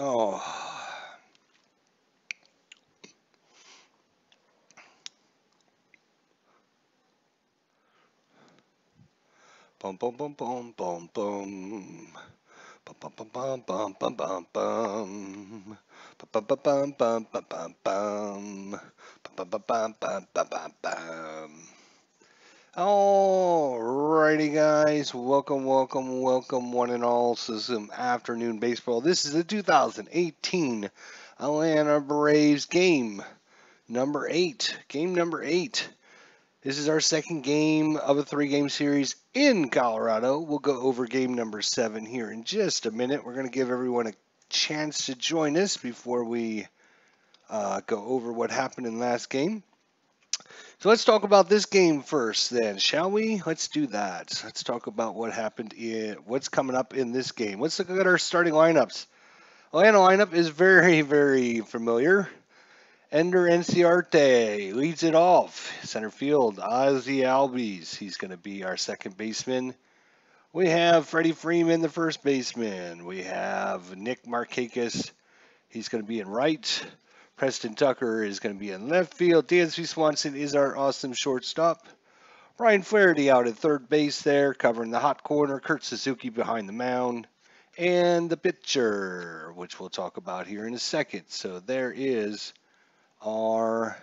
Oh. Bum bum bum bum bum bum. Bum bum bum bum bum bum bum bum. Bum bum bum bum bum bum bum. Bum bum bum bum bum bum bum. Alrighty, guys. Welcome, welcome, welcome, one and all, to some afternoon baseball. This is the 2018 Atlanta Braves game number 8. Game number 8. This is our second game of a 3-game series in Colorado. We'll go over game number 7 here in just a minute. We're going to give everyone a chance to join us before we go over what happened in the last game. So let's talk about this game first then, shall we? Let's do that. Let's talk about what happened what's coming up in this game. Let's look at our starting lineups. Atlanta lineup is very, very familiar. Ender Enciarte leads it off. Center field, Ozzy Albies. He's going to be our second baseman. We have Freddie Freeman, the first baseman. We have Nick Markakis. He's going to be in right. Preston Tucker is going to be in left field. Dansby Swanson is our awesome shortstop. Ryan Flaherty out at third base there, covering the hot corner. Kurt Suzuki behind the mound. And the pitcher, which we'll talk about here in a second. So there is our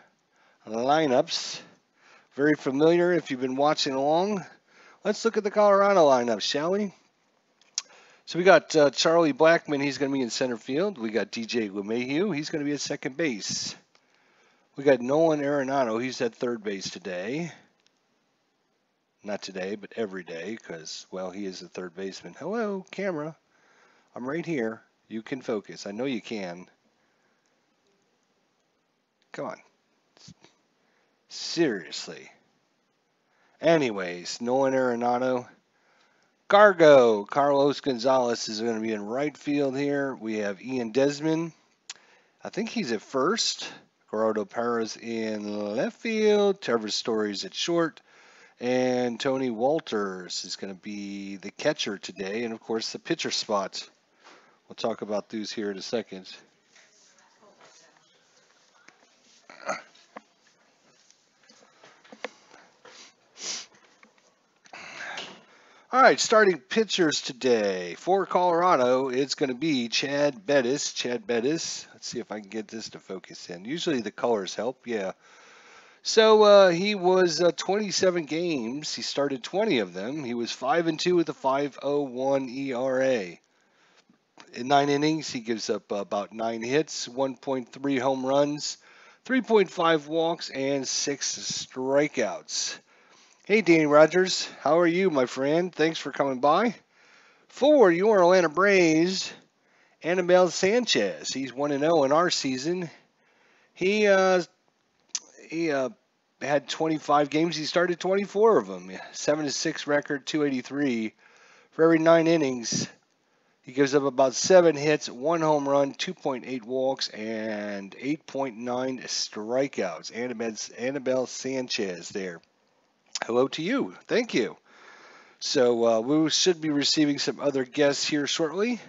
lineups. Very familiar if you've been watching along. Let's look at the Colorado lineup, shall we? So we got Charlie Blackmon. He's going to be in center field. We got DJ LeMahieu. He's going to be at second base. We got Nolan Arenado. He's at third base today. Not today, but every day, because, well, he is the third baseman. Hello, camera. I'm right here. You can focus. I know you can. Come on. Seriously. Anyways, Nolan Arenado. Carlos Gonzalez is going to be in right field here. We have Ian Desmond. I think he's at first. Gerardo Parra's in left field. Trevor Story's at short. And Tony Walters is going to be the catcher today. And, of course, the pitcher spot. We'll talk about those here in a second. All right, starting pitchers today. For Colorado, it's going to be Chad Bettis. Let's see if I can get this to focus in. Usually the colors help, yeah. So he was 27 games. He started 20 of them. He was 5-2 with a 5.01 ERA. In 9 innings, he gives up about 9 hits, 1.3 home runs, 3.5 walks, and 6 strikeouts. Hey, Danny Rogers, how are you, my friend? Thanks for coming by. For your Atlanta Braves, Anibal Sanchez. He's 1-0 in our season. He had 25 games. He started 24 of them. 7-6 record, 283. For every 9 innings, he gives up about 7 hits, 1 home run, 2.8 walks, and 8.9 strikeouts. Anibal Sanchez there. Hello to you. Thank you. So we should be receiving some other guests here shortly.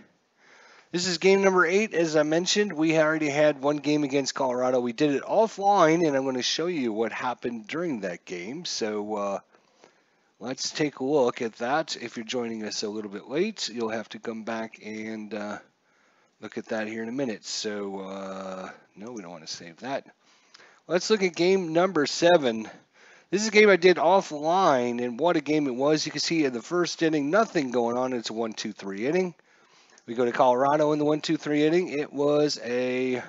This is game number 8. As I mentioned, we already had one game against Colorado. We did it offline, and I'm going to show you what happened during that game. So let's take a look at that. If you're joining us a little bit late, you'll have to come back and look at that here in a minute. So no, we don't want to save that. Let's look at game number 7. This is a game I did offline, and what a game it was. You can see in the first inning, nothing going on. It's a 1-2-3 inning. We go to Colorado in the 1-2-3 inning. It was a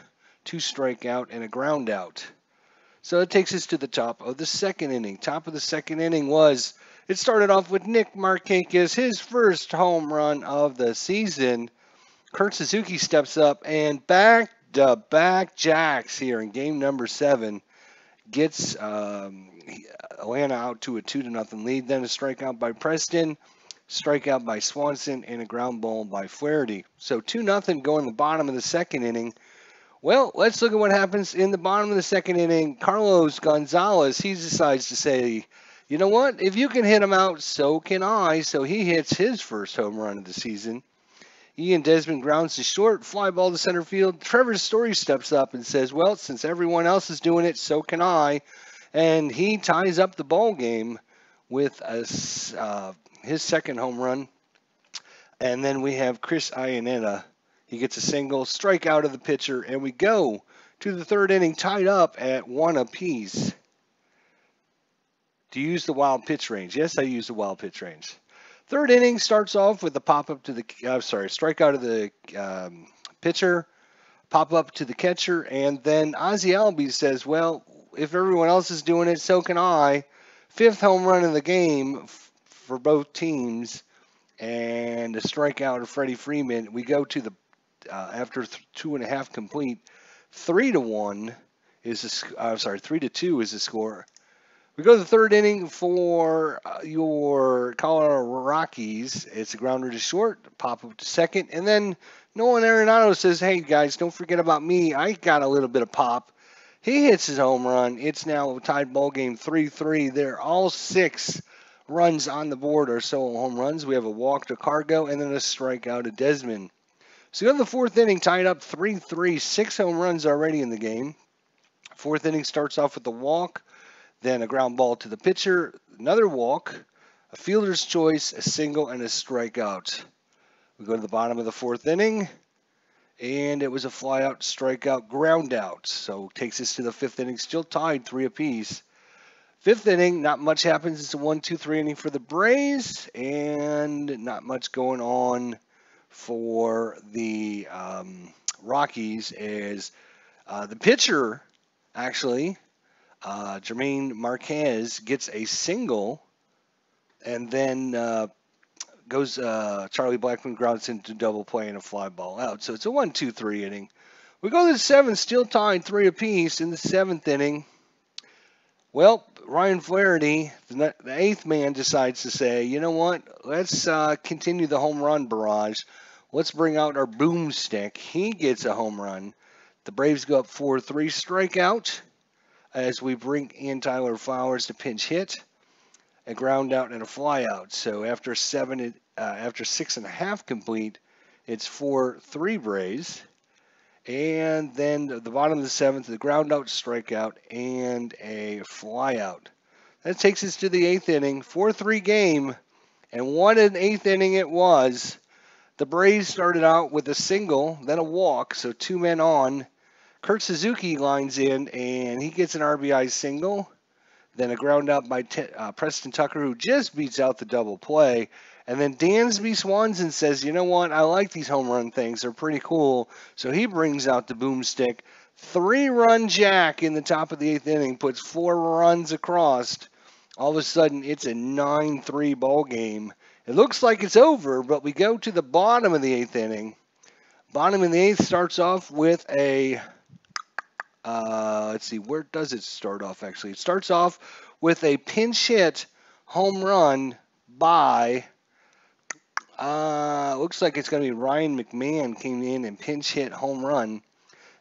2 strikeout and a ground out. So it takes us to the top of the second inning. Top of the second inning was, it started off with Nick Markakis, his first home run of the season. Kurt Suzuki steps up, and back-to-back jacks here in game number 7. Gets Atlanta out to a 2-0 lead. Then a strikeout by Preston, strikeout by Swanson, and a ground ball by Flaherty. So 2-0 going the bottom of the second inning. Well, let's look at what happens in the bottom of the second inning. Carlos Gonzalez, he decides to say, you know what? If you can hit him out, so can I. So he hits his first home run of the season. Ian Desmond grounds to short, fly ball to center field. Trevor Story steps up and says, well, since everyone else is doing it, so can I. And he ties up the ball game with his second home run. And then we have Chris Iannetta. He gets a single, strikeout of the pitcher, and we go to the third inning tied up at 1 apiece. Do you use the wild pitch range? Yes, I use the wild pitch range. Third inning starts off with a pop-up to the strikeout of the pitcher, pop-up to the catcher, and then Ozzie Albies says, well, if everyone else is doing it, so can I. Fifth home run of the game for both teams, and a strikeout of Freddie Freeman. We go to the after 2.5 complete, 3-1 is the 3-2 is the score. We go to the third inning for your Colorado Rockies. It's a grounder to short, pop up to second, and then Nolan Arenado says, hey, guys, don't forget about me. I got a little bit of pop. He hits his home run. It's now a tied ball game 3-3. They're all 6 runs on the board are solo home runs. We have a walk to Cargo and then a strikeout to Desmond. So you go to the fourth inning, tied up 3-3, 6 home runs already in the game. Fourth inning starts off with a walk, then a ground ball to the pitcher, another walk, a fielder's choice, a single, and a strikeout. We go to the bottom of the fourth inning, and it was a flyout, strikeout, ground out. So takes us to the fifth inning, still tied 3 apiece. Fifth inning, not much happens. It's a 1-2-3 inning for the Braves, and not much going on for the Rockies as the pitcher, actually, Jermaine Marquez, gets a single, and then goes Charlie Blackmon grounds into double play and a fly ball out. So it's a 1-2-3 inning. We go to the seventh, still tied 3 apiece in the seventh inning. Well, Ryan Flaherty, the eighth man, decides to say, you know what, let's continue the home run barrage. Let's bring out our boomstick. He gets a home run. The Braves go up 4-3, strikeout, as we bring in Tyler Flowers to pinch hit, a ground out and a fly out. So after 6.5 complete, it's 4-3 Braves. And then the bottom of the seventh, the ground out, strikeout, and a fly out. That takes us to the eighth inning, 4-3 game, and what an eighth inning it was. The Braves started out with a single, then a walk, so 2 men on. Kurt Suzuki lines in, and he gets an RBI single, then a ground out by Preston Tucker, who just beats out the double play. And then Dansby Swanson says, you know what, I like these home run things. They're pretty cool. So he brings out the boomstick. 3-run jack in the top of the eighth inning, puts 4 runs across. All of a sudden, it's a 9-3 ball game. It looks like it's over, but we go to the bottom of the eighth inning. Bottom of the eighth starts off with a, let's see, where does it start off, actually? It starts off with a pinch hit home run by, looks like it's going to be Ryan McMahon came in and pinch hit home run.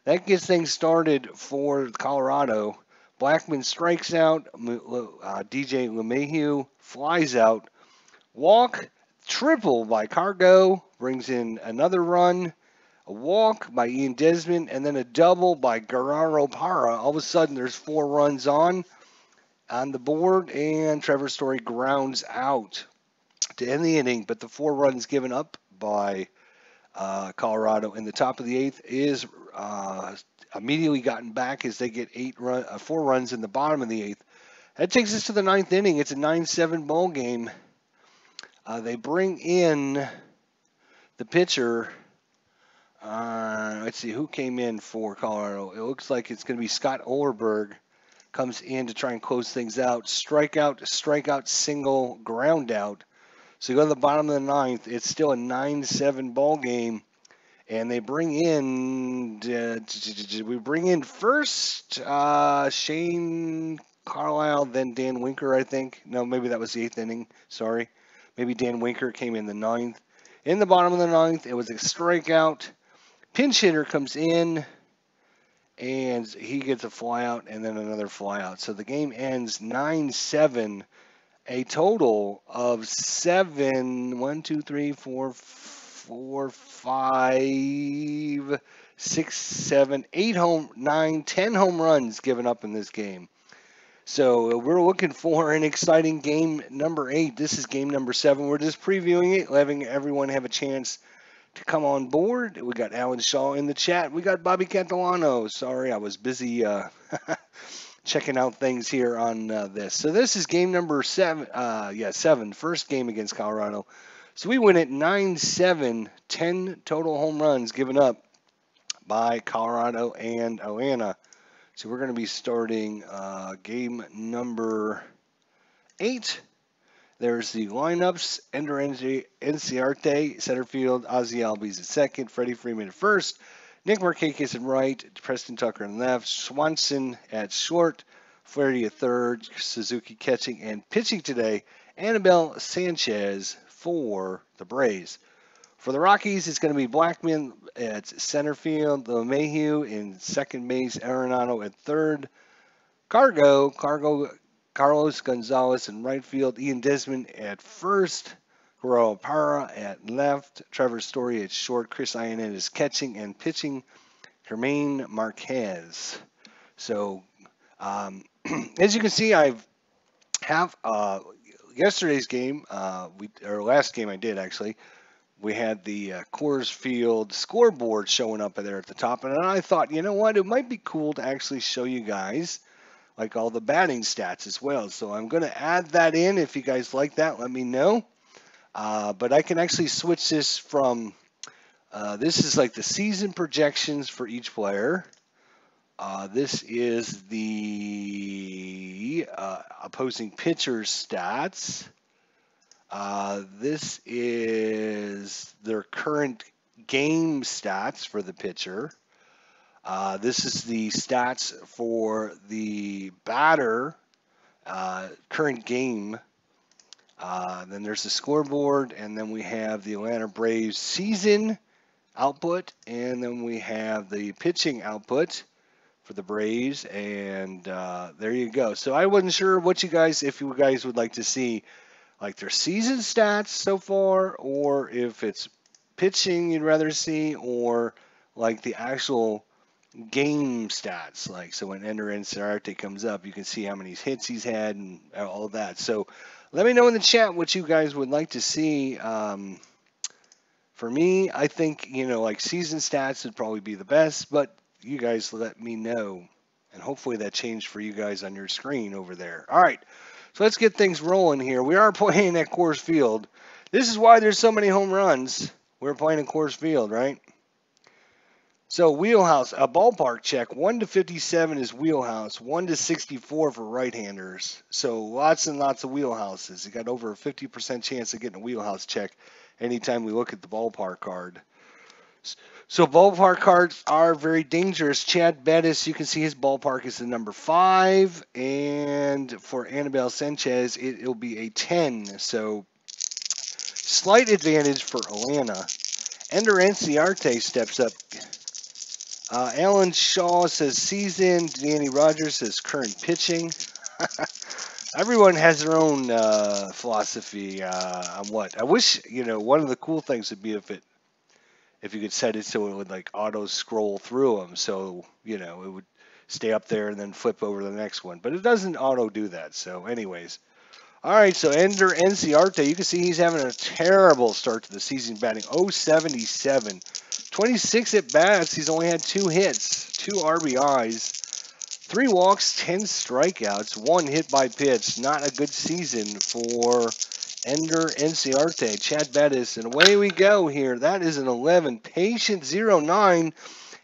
That gets things started for Colorado. Blackmon strikes out. DJ LeMahieu flies out. Walk, triple by Cargo, brings in another run. A walk by Ian Desmond, and then a double by Guerrero Parra. All of a sudden, there's 4 runs on the board, and Trevor Story grounds out to end the inning. But the 4 runs given up by Colorado in the top of the eighth is immediately gotten back as they get 4 runs in the bottom of the eighth. That takes us to the ninth inning. It's a 9-7 ball game. They bring in the pitcher. Let's see who came in for Colorado. It looks like it's going to be Scott Olerberg comes in to try and close things out. Strikeout, single, ground out. So you go to the bottom of the ninth. It's still a 9-7 ball game, and they bring in. We bring in first Shane Carlisle, then Dan Winker, I think. No, maybe that was the eighth inning. Sorry, maybe Dan Winker came in the ninth. In the bottom of the ninth, it was a strikeout. Pinch hitter comes in, and he gets a flyout and then another flyout. So the game ends 9-7. A total of 7, 1, 2, 3, 4, 4, 5, 6, 7, 8 9, 10 home runs given up in this game. So we're looking for an exciting game number 8. This is game number 7. We're just previewing it, letting everyone have a chance to come on board. We got Alan Shaw in the chat. We got Bobby Catalano. Sorry, I was busy checking out things here on this. So this is game number 7. 7. First game against Colorado. So we win it 9-7, 10 total home runs given up by Colorado and Atlanta. So we're going to be starting game number 8. There's the lineups. Ender Enciarte, center field. Ozzie Albies at second. Freddie Freeman at first. Nick Markakis at right. Preston Tucker at left. Swanson at short. Flaherty at third. Suzuki catching and pitching today. Anibal Sanchez for the Braves. For the Rockies, it's going to be Blackman at center field. LeMahieu in second base. Arenado at third. Carlos Gonzalez in right field. Ian Desmond at first. Guerrero Parra at left. Trevor Story at short. Chris Ionnet is catching and pitching. Germain Marquez. So, as you can see, I have yesterday's game, or last game I did actually. We had the Coors Field scoreboard showing up there at the top, and I thought, you know what, it might be cool to actually show you guys like all the batting stats as well. So I'm going to add that in. If you guys like that, let me know. But I can actually switch this from, this is like the season projections for each player. This is the opposing pitcher's stats. This is their current game stats for the pitcher. This is the stats for the batter, current game. Then there's the scoreboard, and then we have the Atlanta Braves season output, and then we have the pitching output for the Braves, and there you go. So I wasn't sure what you guys, if you guys would like to see like their season stats so far, or if it's pitching you'd rather see, or like the actual game stats. Like, so when Ender Enciarte comes up, you can see how many hits he's had and all of that. So let me know in the chat what you guys would like to see. For me, I think, like season stats would probably be the best, but you guys let me know. And hopefully that changed for you guys on your screen over there. All right. So let's get things rolling here. We are playing at Coors Field. This is why there's so many home runs. We're playing at Coors Field, right? So wheelhouse, a ballpark check. 1 to 57 is wheelhouse. 1 to 64 for right-handers. So lots and lots of wheelhouses. You got over a 50% chance of getting a wheelhouse check anytime we look at the ballpark card. So ballpark cards are very dangerous. Chad Bettis, you can see his ballpark is the number 5. And for Anibal Sanchez, it'll be a 10. So slight advantage for Atlanta. Ender Enciarte steps up. Alan Shaw says season. Danny Rogers says current pitching. Everyone has their own philosophy on what. I wish, one of the cool things would be if you could set it so it would like auto scroll through them, so it would stay up there and then flip over to the next one. But it doesn't auto do that. So anyways, all right. So Ender Enciarte, you can see he's having a terrible start to the season, batting .077, 26 at bats. He's only had 2 hits, 2 RBIs, 3 walks, 10 strikeouts, 1 hit by pitch. Not a good season for Ender Enciarte. Chad Bettis, and away we go here. That is an 11. Patient 09.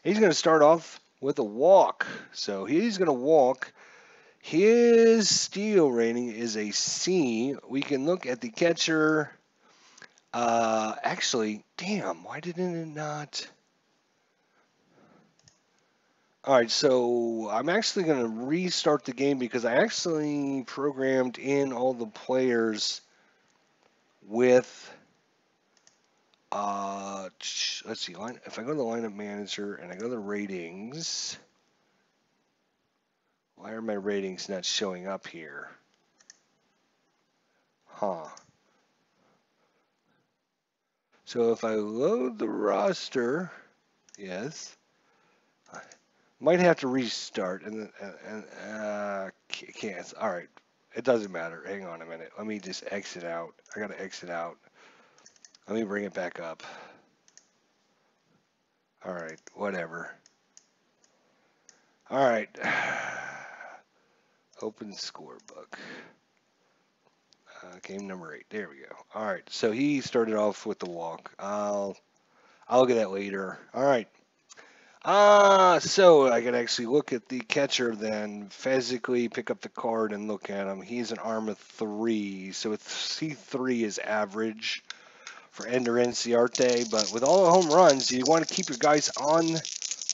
He's going to start off with a walk. So he's going to walk. His steal rating is a C. We can look at the catcher. Actually, damn, why didn't it not? All right, so I'm actually going to restart the game because I actually programmed in all the players with, let's see, if I go to the lineup manager and I go to the ratings, why are my ratings not showing up here? Huh. So if I load the roster, yes, I might have to restart and can't. All right, it doesn't matter. Hang on a minute. Let me just exit out. I gotta exit out. Let me bring it back up. All right, whatever. All right. Open scorebook. Game number 8. There we go. All right. So he started off with the walk. I'll look at that later. All right. So I can actually look at the catcher then, physically pick up the card and look at him. He's an arm of 3, so it's C3 is average for Ender Inciarte, but with all the home runs, you want to keep your guys on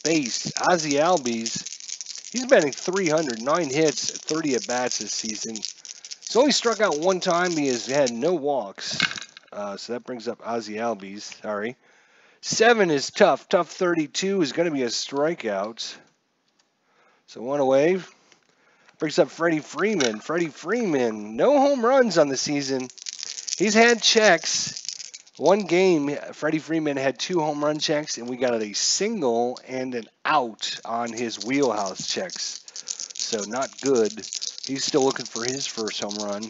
base. Ozzie Albies, he's batting 300, 9 hits, 30 at bats this season. He's only struck out 1 time. He has had no walks, so that brings up Ozzie Albies. Sorry. 7 is tough. Tough 32 is going to be a strikeout. So 1 away. Brings up Freddie Freeman. Freddie Freeman, no home runs on the season. He's had checks. 1 game, Freddie Freeman had 2 home run checks, and we got a single and an out on his wheelhouse checks. So not good. He's still looking for his first home run.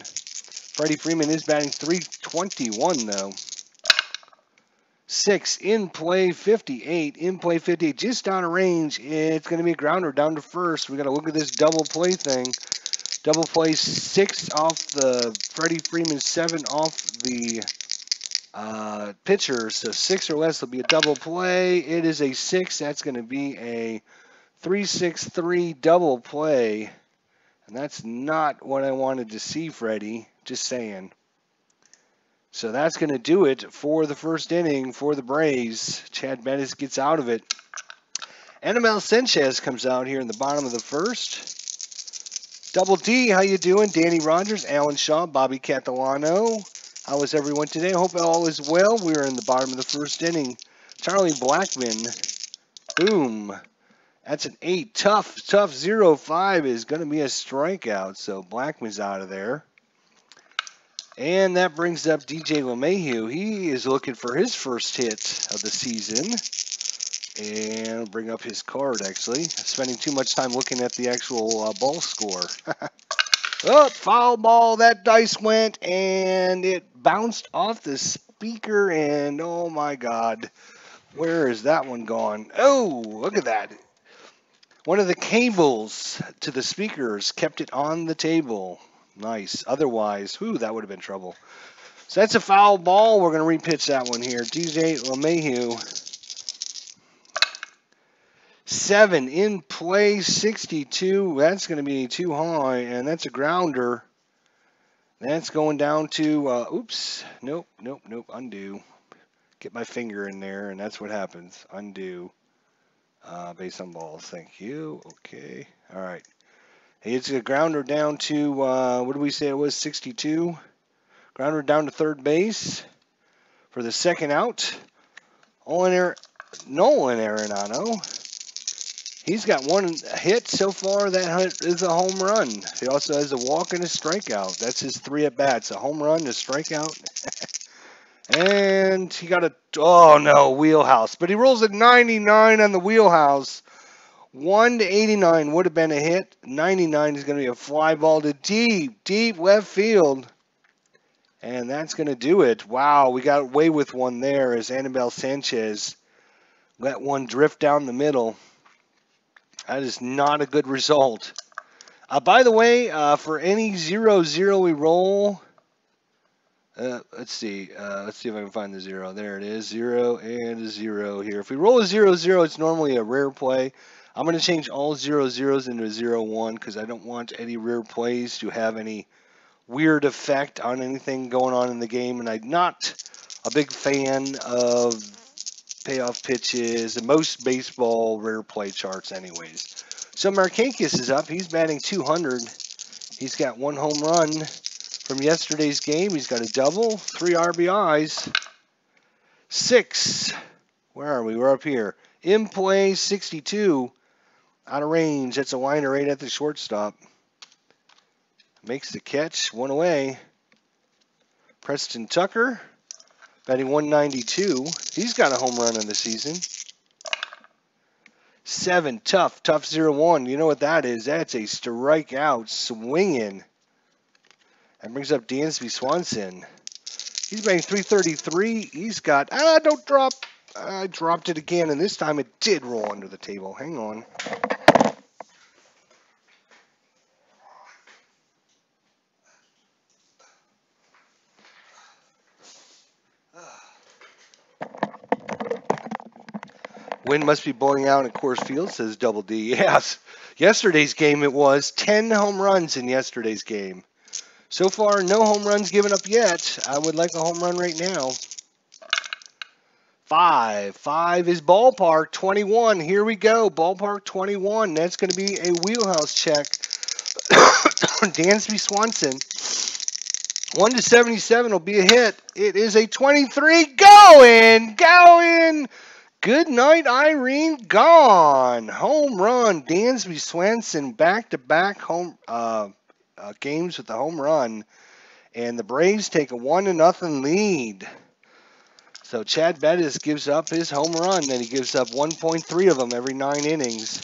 Freddie Freeman is batting 321, though. 6 in play 58. In play 58, just out of range. It's going to be a grounder down to first. We got to look at this double play thing. Double play 6 off the Freddie Freeman, 7 off the pitcher. So 6 or less will be a double play. It is a 6. That's going to be a 3-6-3 double play. And that's not what I wanted to see, Freddie. Just saying. So that's going to do it for the first inning for the Braves. Chad Bettis gets out of it. Anibal Sanchez comes out here in the bottom of the first. Double D, how you doing? Danny Rogers, Alan Shaw, Bobby Catalano. How is everyone today? I hope all is well. We're in the bottom of the first inning. Charlie Blackman. Boom. That's an 8. Tough 0-5 is going to be a strikeout. So Blackman's out of there. And that brings up DJ LeMahieu. He is looking for his first hit of the season. And I'll bring up his card, actually. Spending too much time looking at the actual ball score. Oh, foul ball. That dice went, and it bounced off the speaker. And, oh, my God. Where is that one gone? Oh, look at that. One of the cables to the speakers kept it on the table. Nice. Otherwise, that would have been trouble. So that's a foul ball. We're going to repitch that one here. DJ LeMahieu. 7 in play, 62. That's going to be too high, and that's a grounder. That's going down to, oops. Nope. Undo. Get my finger in there, and that's what happens. Undo. Base on balls. Thank you. Okay. All right. It's a grounder down to, what did we say it was, 62? Grounder down to third base for the second out. Nolan Arenado. He's got 1 hit so far. That hit is a home run. He also has a walk and a strikeout. That's his 3 at-bats. A home run, a strikeout. And he got wheelhouse. But he rolls a 99 on the wheelhouse. 1-89 would have been a hit. 99 is going to be a fly ball to deep left field. And that's going to do it. Wow, we got away with one there as Anibal Sanchez let one drift down the middle. That is not a good result. By the way, for any 0-0 we roll, let's see if I can find the 0. There it is, 0 and a 0 here. If we roll a 0-0, it's normally a rare play. I'm going to change all 0-0s into a 0-1 because I don't want any rare plays to have any weird effect on anything going on in the game. And I'm not a big fan of payoff pitches and most baseball rare play charts anyways. So Markakis is up. He's batting 200. He's got 1 home run from yesterday's game. He's got a double, 3 RBIs. 6. Where are we? We're up here. In play, 62. Out of range. That's a liner right at the shortstop. Makes the catch. 1 away. Preston Tucker. batting 192. He's got a home run in the season. 7, tough 0-1. You know what that is? That's a strikeout swinging. That brings up Dansby Swanson. He's batting 333. He's got, don't drop. I dropped it again, and this time it did roll under the table. Hang on. Wind must be blowing out at Coors Field, says Double D. Yes. Yesterday's game it was. 10 home runs in yesterday's game. So far, no home runs given up yet. I would like a home run right now. 5. 5 is ballpark 21. Here we go. Ballpark 21. That's going to be a wheelhouse check. Dansby Swanson. 1-77 will be a hit. It is a 23. Going. Good night, Irene. Gone. Home run. Dansby Swanson back-to-back home games with the home run. And the Braves take a 1-0 lead. So Chad Bettis gives up his home run. Then he gives up 1.3 of them every 9 innings.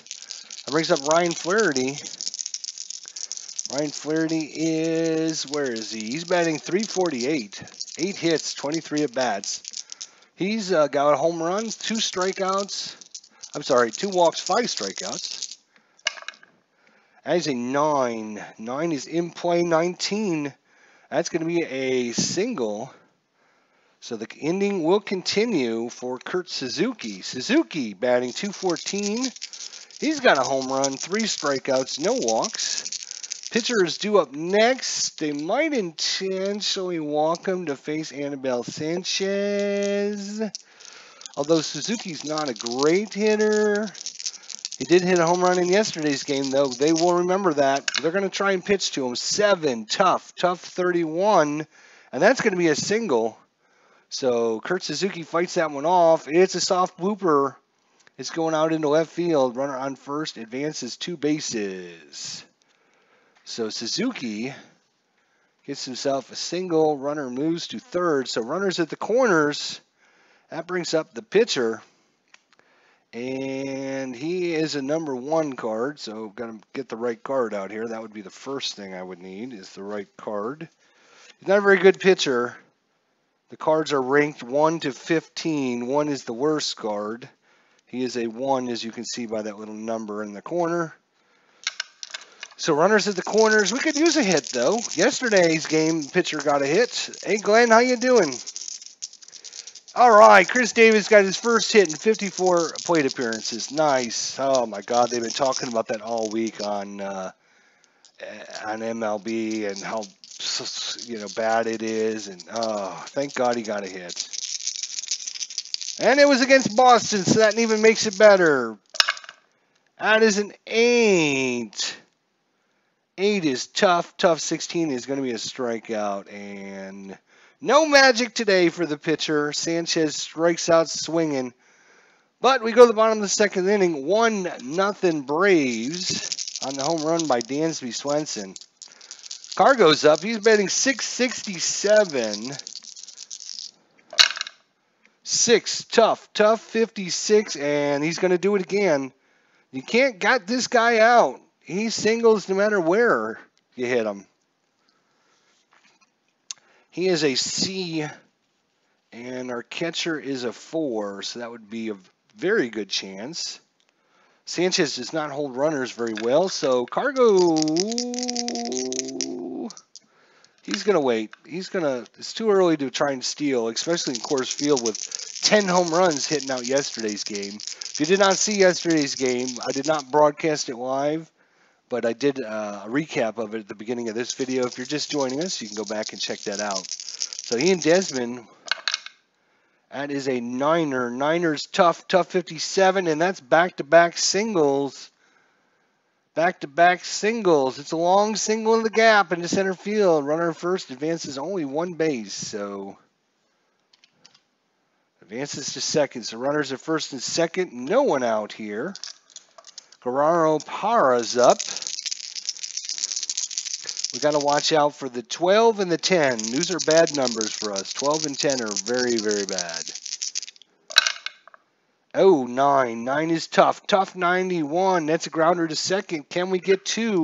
That brings up Ryan Flaherty. Ryan Flaherty is, where is he? He's batting 348. 8 hits, 23 at-bats. He's got a home run, 2 strikeouts. I'm sorry, 2 walks, 5 strikeouts. That is a 9. 9 is in play, 19. That's going to be a single. So the inning will continue for Kurt Suzuki. Suzuki batting 214. He's got a home run, 3 strikeouts, no walks. Pitcher is due up next. They might intentionally walk him to face Anibal Sanchez. Although Suzuki's not a great hitter. He did hit a home run in yesterday's game, though. They will remember that. They're going to try and pitch to him. 7, tough 31. And that's going to be a single. So Kurt Suzuki fights that one off. It's a soft blooper. It's going out into left field. Runner on first advances 2 bases. So Suzuki gets himself a single. Runner moves to third. So runners at the corners. That brings up the pitcher. And he is a number 1 card. So got to get the right card out here. That would be the first thing I would need is the right card. He's not a very good pitcher. The cards are ranked 1 to 15. 1 is the worst card. He is a 1, as you can see by that little number in the corner. So runners at the corners. We could use a hit, though. Yesterday's game, pitcher got a hit. Hey, Glenn, how you doing? All right, Chris Davis got his first hit in 54 plate appearances. Nice. Oh, my God, they've been talking about that all week on MLB and how bad it is. And, oh, thank God he got a hit. And it was against Boston, so that even makes it better. That is an 8. 8 is tough. Tough 16 is going to be a strikeout. And no magic today for the pitcher. Sanchez strikes out swinging. But we go to the bottom of the second inning. 1-0 Braves on the home run by Dansby Swanson. Carr goes up. He's batting 667. 6, tough 56. And he's going to do it again. You can't get this guy out. He singles no matter where you hit him. He is a C, and our catcher is a 4, so that would be a very good chance. Sanchez does not hold runners very well, so Cargo, he's going to wait. It's too early to try and steal, especially in Coors Field with 10 home runs hitting out yesterday's game. If you did not see yesterday's game, I did not broadcast it live. But I did a recap of it at the beginning of this video. If you're just joining us, you can go back and check that out. So Ian Desmond, that is a 9er. 9er's tough 57, and that's back-to-back singles. Back-to-back singles. It's a long single in the gap into center field. Runner first advances only 1 base, so advances to second. So runners at first and second. No one out here. Guerrero Parra's up. We got to watch out for the 12 and the 10. Those are bad numbers for us. 12 and 10 are very, very bad. Oh, 9. 9 is tough. Tough 91. That's a grounder to second. Can we get 2?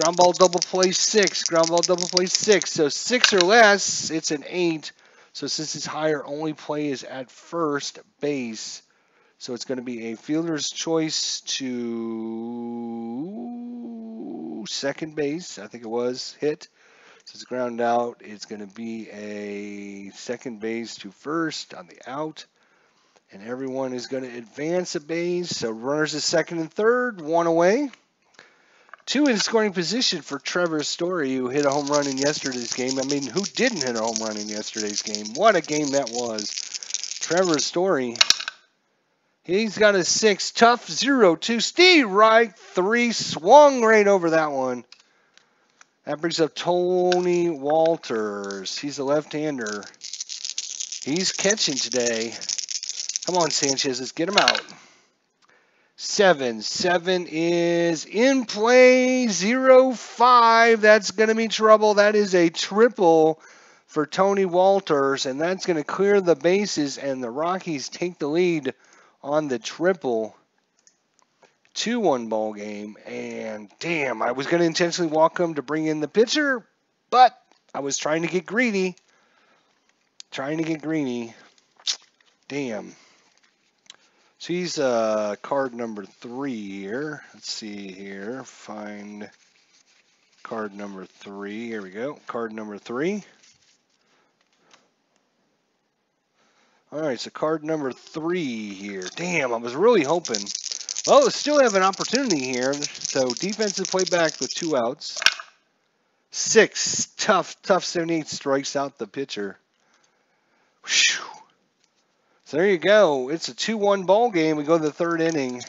Ground ball double play 6. Ground ball double play 6. So 6 or less, it's an 8. So since it's higher, only play is at first base. So it's going to be a fielder's choice to second base. I think it was hit. So it's ground out. It's going to be a second base to first on the out. And everyone is going to advance a base. So runners at second and third, 1 away. 2 in scoring position for Trevor Story, who hit a home run in yesterday's game. I mean, who didn't hit a home run in yesterday's game? What a game that was. Trevor Story. He's got a 6. Tough 0-2. Steve Reich, 3. Swung right over that one. That brings up Tony Walters. He's a left-hander. He's catching today. Come on, Sanchez. Let's get him out. 7. 7 is in play. 0-5. That's going to be trouble. That is a triple for Tony Walters, and that's going to clear the bases, and the Rockies take the lead on the triple. 2-1 ball game, and damn, I was going to intentionally walk him to bring in the pitcher, but I was trying to get greedy. Damn. So he's card number 3 here. Let's see here. Find card number 3. Here we go. Card number 3. All right, so card number 3 here. Damn, I was really hoping. Well, we still have an opportunity here. So defensive play back with 2 outs. 6. Tough 78 strikes out the pitcher. Whew. So there you go. It's a 2-1 ball game. We go to the 3rd inning.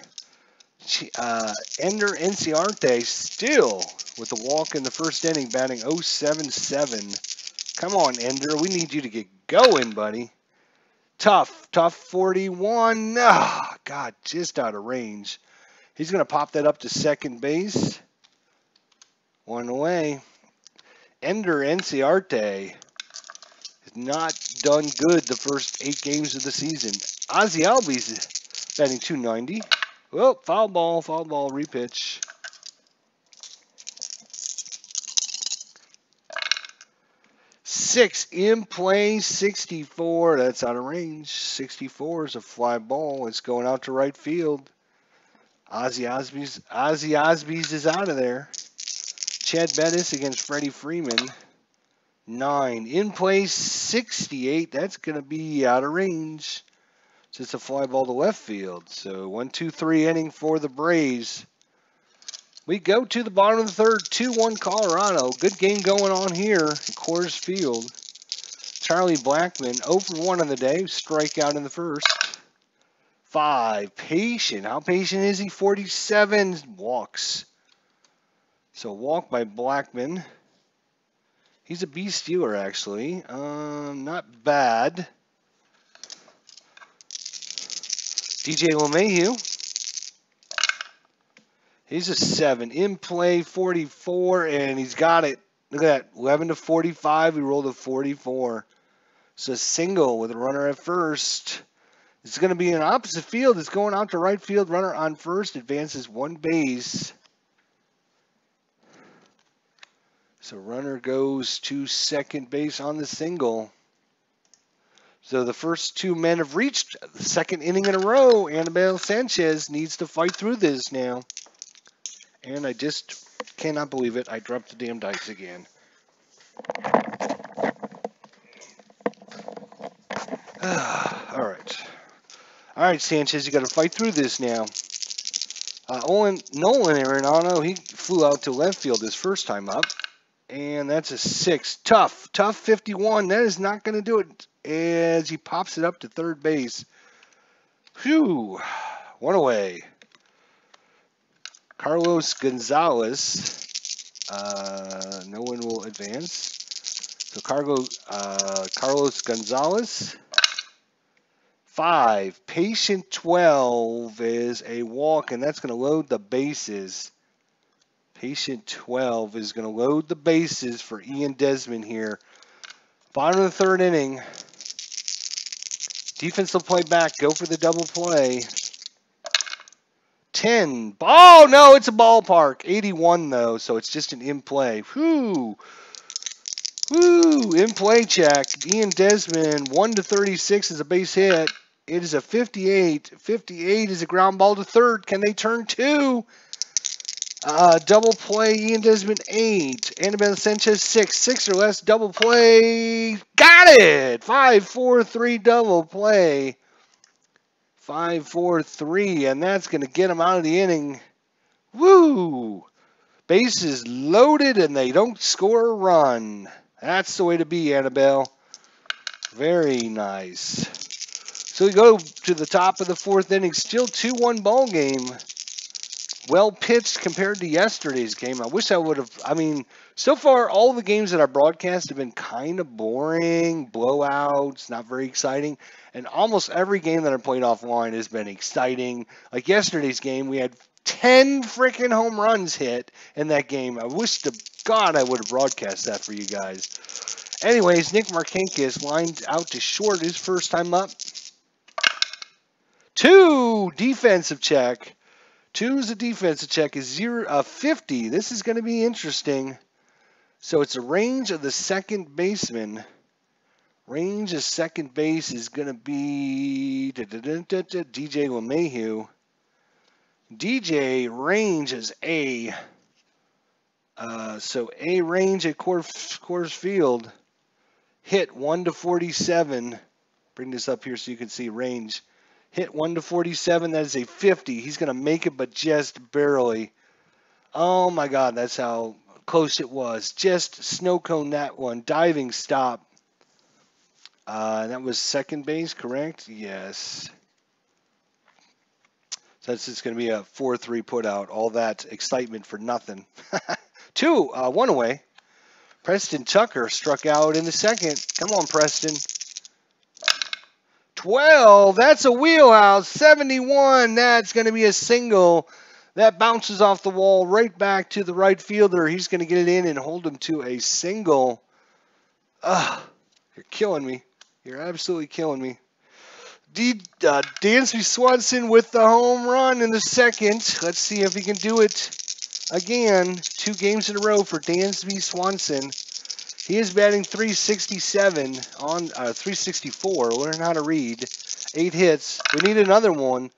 Ender Enciarte still with the walk in the 1st inning, batting 0.77. Come on, Ender. We need you to get going, buddy. Tough 41. Ah, God, just out of range. He's going to pop that up to second base. 1 away. Ender Enciarte has not done good the first 8 games of the season. Ozzie Albies batting 290. Well, foul ball, repitch. 6 in play, 64. That's out of range. 64 is a fly ball. It's going out to right field. Ozzie Osbies is out of there. Chad Bettis against Freddie Freeman. 9 in play, 68. That's going to be out of range. So it's a fly ball to left field. So 1-2-3 inning for the Braves. We go to the bottom of the 3rd, 2-1 Colorado. Good game going on here at Coors Field. Charlie Blackmon, 0 for 1 on the day. Strikeout in the 1st. 5. Patient. How patient is he? 47 walks. So walk by Blackmon. He's a B stealer, actually. Not bad. DJ LeMahieu. He's a 7. In play, 44, and he's got it. Look at that. 11 to 45. We rolled a 44. So single with a runner at first. It's going to be an opposite field. It's going out to right field. Runner on first. Advances 1 base. So runner goes to second base on the single. So the first 2 men have reached the 2nd inning in a row. Anibal Sanchez needs to fight through this now. And I just cannot believe it. I dropped the damn dice again. All right. All right, Sanchez, you got to fight through this now. Nolan Arenado, he flew out to left field his first time up. And that's a 6. Tough 51. That is not going to do it as he pops it up to third base. Phew. 1 away. Carlos Gonzalez. No one will advance. So Carlos Gonzalez. 5. Patient 12 is a walk, and that's going to load the bases. Patient 12 is going to load the bases for Ian Desmond here. Bottom of the third inning. Defense will play back. Go for the double play. 10. Oh, no, it's a ballpark. 81, though, so it's just an in-play. Whoo. Woo. In-play check. Ian Desmond, 1-36 is a base hit. It is a 58. 58 is a ground ball to third. Can they turn two? Double play, Ian Desmond, 8. Annabelle Sanchez, 6. 6 or less, double play. Got it! 5-4-3 double play. 5-4-3, and that's going to get them out of the inning. Woo! Bases loaded, and they don't score a run. That's the way to be, Annabelle. Very nice. So we go to the top of the fourth inning. Still 2-1 ball game. Well pitched compared to yesterday's game. I wish I would have. I mean, so far, all the games that I broadcast have been kind of boring, blowouts, not very exciting. And almost every game that I played offline has been exciting. Like yesterday's game, we had 10 freaking home runs hit in that game. I wish to God I would have broadcast that for you guys. Anyways, Nick Markakis lined out to short his first time up. 2, defensive check. 2 is a defensive check, is 50. This is going to be interesting. So it's a range of the second baseman. Range of second base is going to be DJ LeMahieu. DJ range is A. So A range at Coors Field. Hit 1-47. Bring this up here so you can see range. Hit 1-47. That is a 50. He's going to make it, but just barely. Oh, my God. That's how close it was. Just snow cone that one. Diving stop. That was second base, correct? Yes. So that's just going to be a 4-3 put out. All that excitement for nothing. 2, 1 away. Preston Tucker struck out in the second. Come on, Preston. 12, that's a wheelhouse. 71, that's going to be a single. That bounces off the wall right back to the right fielder. He's going to get it in and hold him to a single. You're killing me. You're absolutely killing me. Dansby Swanson with the home run in the second. Let's see if he can do it again. 2 games in a row for Dansby Swanson. He is batting .367 on .364. Learn how to read. 8 hits. We need another one.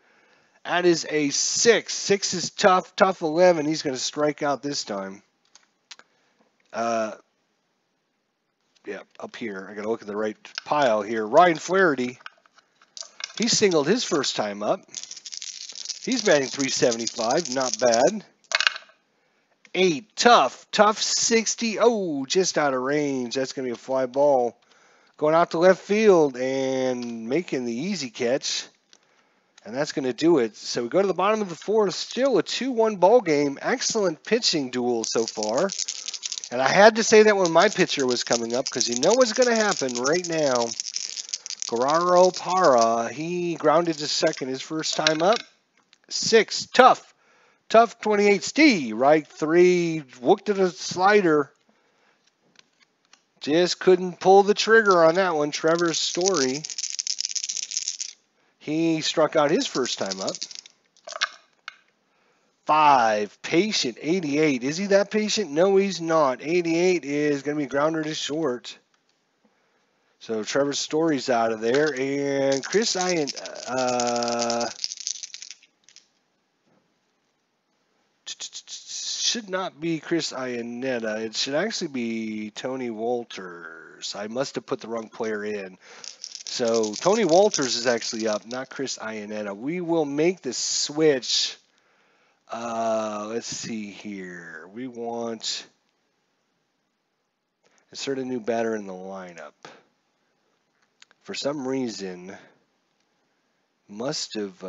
That is a 6. 6 is tough. Tough 11. He's going to strike out this time. Yeah, up here. I got to look at the right pile here. Ryan Flaherty. He singled his first time up. He's batting .375. Not bad. 8, tough 60. Oh, just out of range. That's going to be a fly ball. Going out to left field and making the easy catch. And that's going to do it. So we go to the bottom of the fourth. Still a 2-1 ball game. Excellent pitching duel so far. And I had to say that when my pitcher was coming up because you know what's going to happen right now. Guerrero Parra, he grounded to second his first time up. 6, tough 28. Steve, right 3, looked at a slider. Just couldn't pull the trigger on that one. Trevor Story. He struck out his first time up. 5, patient, 88. Is he that patient? No, he's not. 88 is going to be grounder to short. So Trevor Story's out of there. And Chris Ian, should not be Chris Iannetta. It should actually be Tony Walters. I must have put the wrong player in. So Tony Walters is actually up, not Chris Iannetta. We will make the switch. Let's see here. We want insert a new batter in the lineup. For some reason, must have.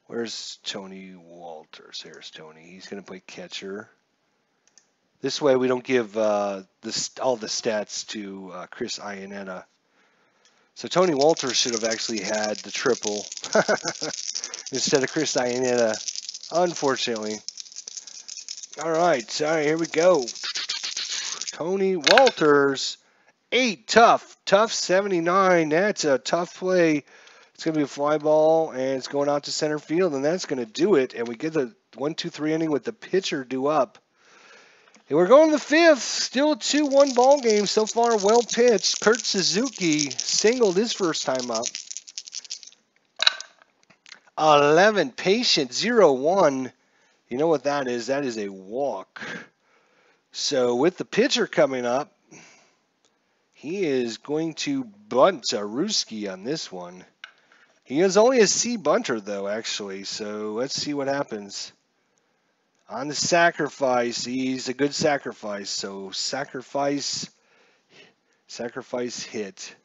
Where's Tony Walters? Here's Tony. He's going to play catcher. This way we don't give all the stats to Chris Iannetta. So Tony Walters should have actually had the triple instead of Chris Iannetta. unfortunately. All right, here we go. Tony Walters, 8 tough 79. That's a tough play. It's going to be a fly ball, and it's going out to center field, and that's going to do it. And we get the 1-2-3 inning with the pitcher due up. And we're going to the fifth. Still a 2-1 ball game so far. Well pitched. Kurt Suzuki singled his first time up. 11 patient 0-1. You know what that is? That is a walk. So with the pitcher coming up, he is going to bunt a Ruski on this one. He is only a C bunter, though, actually. So let's see what happens. On the sacrifice, he's a good sacrifice. So sacrifice hit.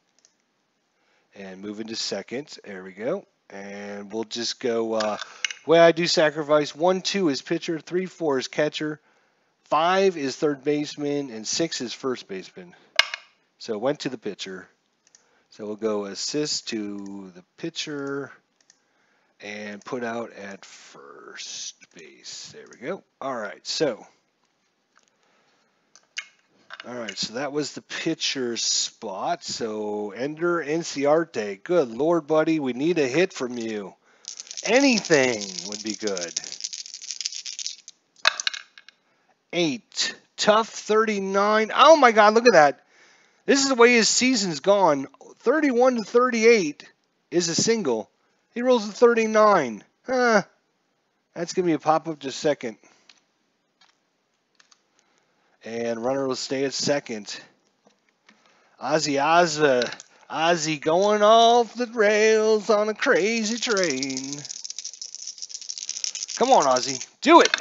And move into second. There we go. And we'll just go, way I do sacrifice, 1-2 is pitcher, 3-4 is catcher, 5 is third baseman, and 6 is first baseman. So it went to the pitcher. So we'll go assist to the pitcher and put out at first base. There we go. All right, so that was the pitcher's spot. So Ender Inciarte, good Lord, buddy, we need a hit from you. Anything would be good. 8, tough 39. Oh my God, look at that. This is the way his season's gone. 31-38 is a single. He rolls a 39. That's going to be a pop-up to second. And runner will stay at second. Ozzy going off the rails on a crazy train. Come on, Ozzy. Do it.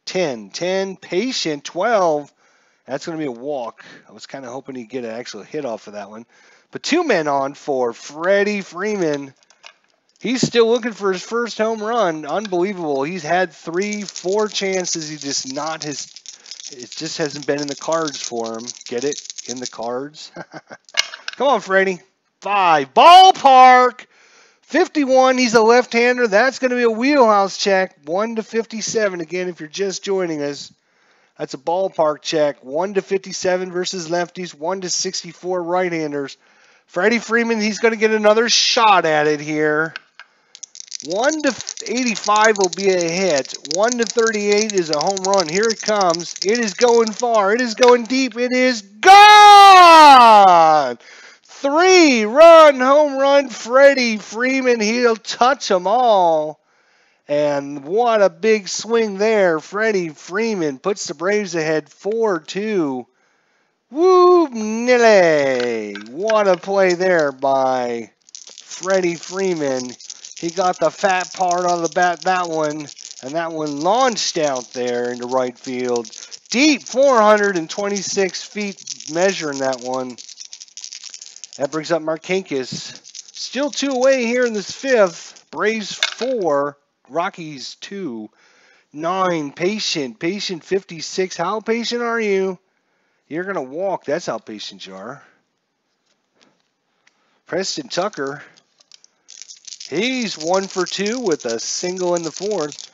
10, patient, 12. That's going to be a walk. I was kind of hoping he'd get an actual hit off of that one. But 2 men on for Freddie Freeman. He's still looking for his first home run. Unbelievable. He's had 3-4 chances. He just not his. It just hasn't been in the cards for him. Get it? In the cards. Come on, Freddie. 5. Ballpark. 51. He's a left-hander. That's going to be a wheelhouse check. 1-57. Again, if you're just joining us. That's a ballpark check. 1-57 versus lefties. 1-64 right-handers. Freddie Freeman, he's going to get another shot at it here. 1-85 will be a hit. 1-38 is a home run. Here it comes. It is going far. It is going deep. It is gone! 3-run home run. Freddie Freeman, he'll touch them all. And what a big swing there. Freddie Freeman puts the Braves ahead 4-2. Woo, Nilly. What a play there by Freddie Freeman. He got the fat part on the bat, that one. And that one launched out there into right field. Deep, 426 feet measuring that one. That brings up Markakis. Still 2 away here in this fifth. Braves 4. Rockies 2. 9, patient 56. How patient are you? You're going to walk. That's how patient you are. Preston Tucker. He's 1 for 2 with a single in the fourth.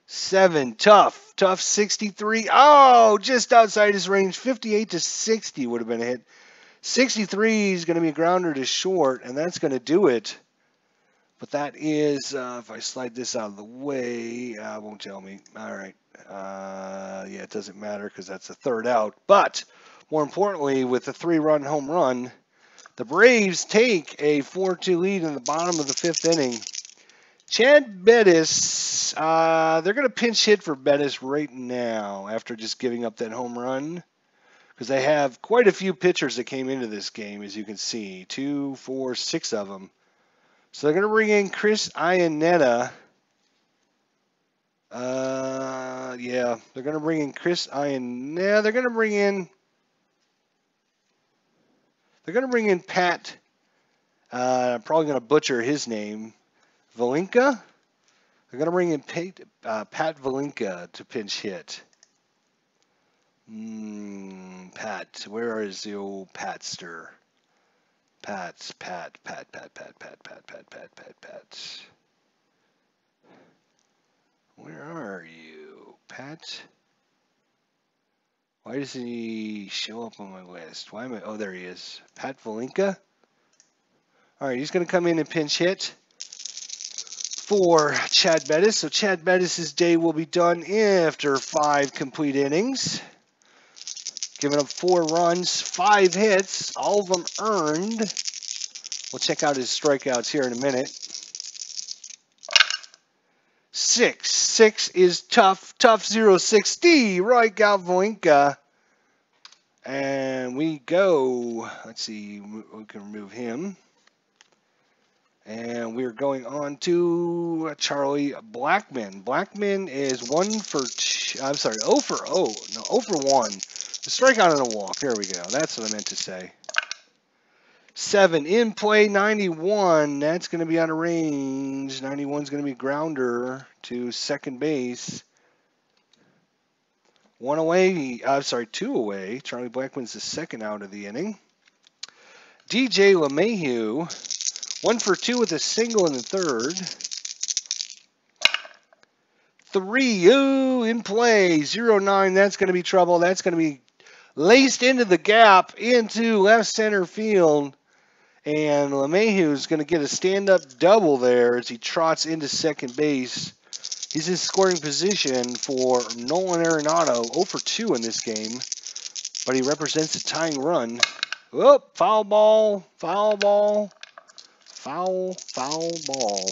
7, tough 63. Oh, just outside his range. 58-60 would have been a hit. 63 is going to be a grounder to short, and that's going to do it. But that is, if I slide this out of the way, it won't tell me. All right. Yeah, it doesn't matter because that's a third out. But more importantly, with the 3-run home run, the Braves take a 4-2 lead in the bottom of the 5th inning. Chad Bettis, they're going to pinch hit for Bettis right now after just giving up that home run. Because they have quite a few pitchers that came into this game, as you can see. 2, 4, 6 of them. So they're going to bring in Chris Iannetta. Yeah, they're going to bring in Chris Iannetta. They're going to bring in Pat. I'm probably going to butcher his name. Valinka. They're going to bring in Pat Valinka to pinch hit. Pat, where is the old Patster? Pat. Where are you, Pat? Why doesn't he show up on my list? Why am I? Oh, there he is. Pat Valinka. All right, he's going to come in and pinch hit for Chad Bettis. So Chad Bettis' day will be done after 5 complete innings. Giving up 4 runs, 5 hits, all of them earned. We'll check out his strikeouts here in a minute. 6. 6 is tough. Tough 060. Right, Galvoinka. And we go. Let's see. We can remove him. And we're going on to Charlie Blackman. Blackman is 1 for 2. I'm sorry, 0 for 0. No, 0 for 1. A strikeout and a walk. There we go. That's what I meant to say. 7 in play, 91. That's going to be out of range. 91 is going to be grounder to second base. 1 away. I'm sorry, 2 away. Charlie Blackman's the second out of the inning. DJ LeMahieu, 1 for 2 with a single in the third. 3 in play, 0-9. That's going to be trouble. That's going to be laced into the gap into left center field. And LeMahieu is going to get a stand-up double there as he trots into second base. He's in scoring position for Nolan Arenado, 0 for 2 in this game. But he represents a tying run. Whoop, foul ball, foul ball, foul ball.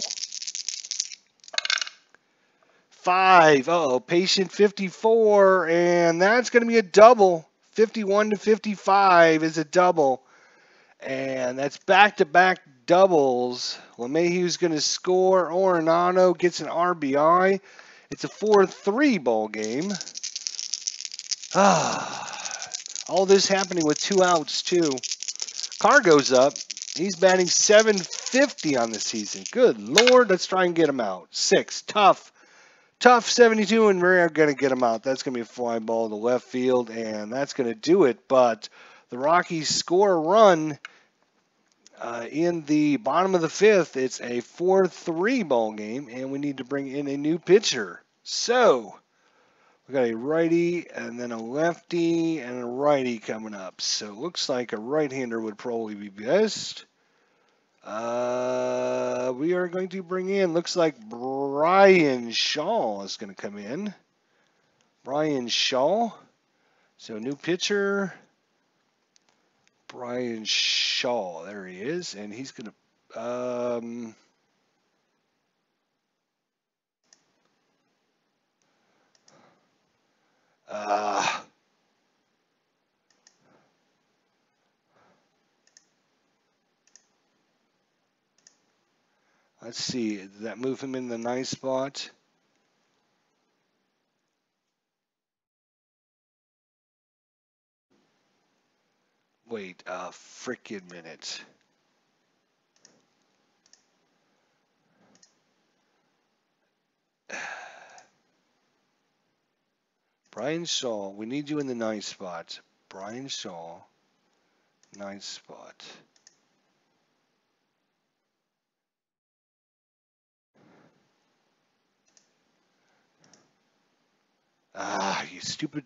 5, patient 54, and that's going to be a double. 51 to 55 is a double. And that's back-to-back doubles. LeMahieu's going to score. Arenado gets an RBI. It's a 4-3 ball game. All this happening with 2 outs, too. Carr goes up. He's batting .750 on the season. Good Lord, let's try and get him out. 6, tough 72, and we're going to get him out. That's going to be a fly ball to left field, and that's going to do it. But the Rockies score a run in the bottom of the 5th. It's a 4-3 ball game, and we need to bring in a new pitcher. So we got a righty and then a lefty and a righty coming up. So it looks like a right-hander would probably be best. We are going to bring in, looks like Brian Shaw is going to come in. Brian Shaw. So new pitcher. Brian Shaw, there he is, and he's going to, let's see, did that move him in the 9th spot? Wait a frickin' minute. Brian Shaw, we need you in the 9th spot. Brian Shaw, 9th spot. You stupid.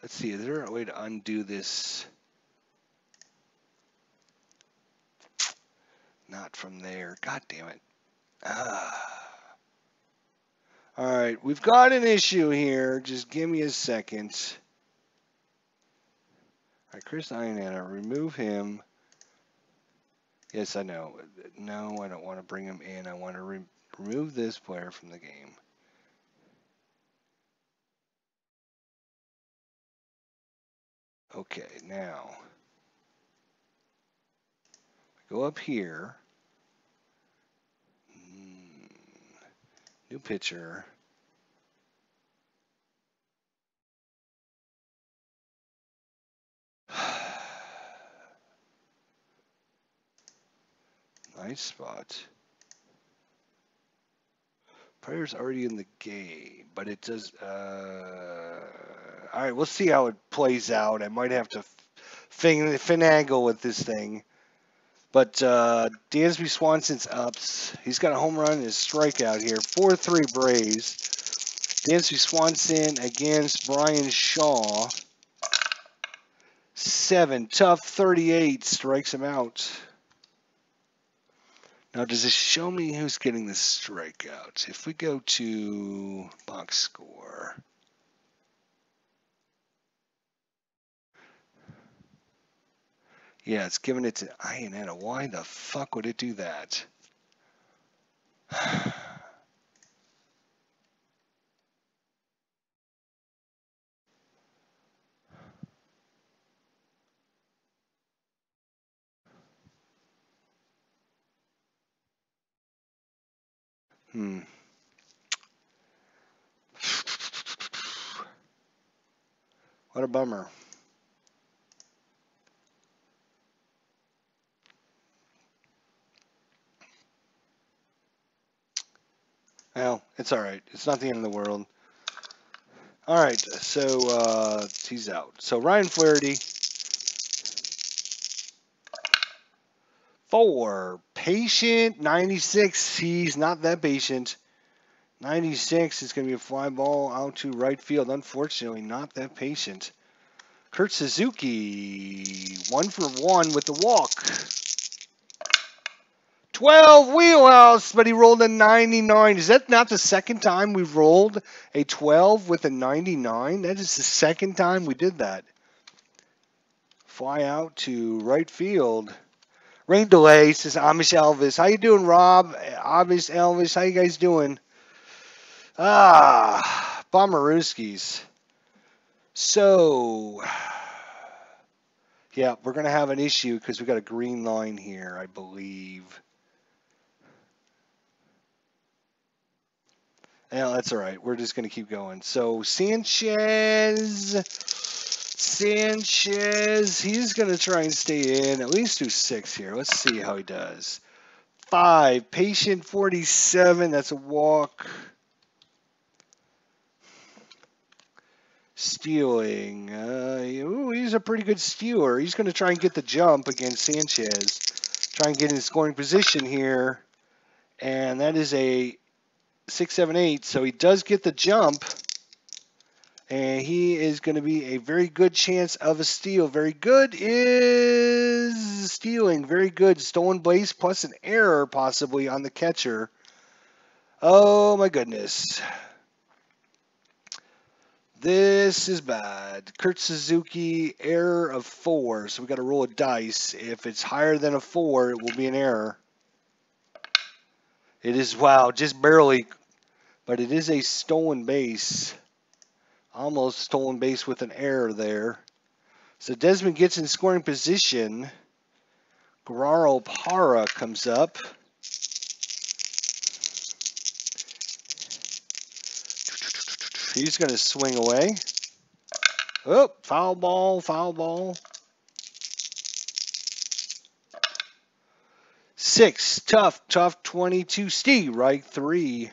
Let's see, is there a way to undo this? Not from there. God damn it. All right, we've got an issue here. Just give me a second. All right, Chris Iannetta, remove him. Yes, I know. No, I don't want to bring him in. I want to remove this player from the game. Okay, now go up here. New pitcher. Nice spot. Player's already in the game, but it does. All right, we'll see how it plays out. I might have to finagle with this thing. But Dansby Swanson's ups. He's got a home run and a strikeout here. 4-3 Braves. Dansby Swanson against Brian Shaw. 7. Tough 38 strikes him out. Now, does this show me who's getting the strikeouts? If we go to box score. Yeah, it's giving it to Iannetta. Why the fuck would it do that? What a bummer. Well, it's all right. It's not the end of the world. All right, so he's out. So Ryan Flaherty, 4. Patient, 96. He's not that patient. 96 is going to be a fly ball out to right field. Unfortunately, not that patient. Kurt Suzuki, 1 for 1 with the walk. 12 wheelhouse, but he rolled a 99. Is that not the second time we've rolled a 12 with a 99? That is the second time we did that. Fly out to right field. Rain delay, says Amish Elvis. How you doing, Rob? Amish Elvis, how you guys doing? Bomberooskies. So, yeah, we're going to have an issue because we got a green line here, I believe. Yeah, that's all right. We're just going to keep going. So, Sanchez, he's going to try and stay in, at least do 6 here. Let's see how he does. 5, Patient 47, that's a walk. Stealing. He's a pretty good stealer. He's going to try and get the jump against Sanchez. Try and get in scoring position here. And that is a 6, 7, 8. So he does get the jump. And he is going to be a very good chance of a steal. Very good is stealing. Very good. Stolen base plus an error possibly on the catcher. Oh my goodness. This is bad. Kurt Suzuki, error of 4. So we got to roll a dice. If it's higher than a 4, it will be an error. It is, wow, just barely. But it is a stolen base. Almost stolen base with an error there. So Desmond gets in scoring position. Guerrero Parra comes up. He's going to swing away. Oh, foul ball, foul ball. 6, tough 22. Steve, right 3.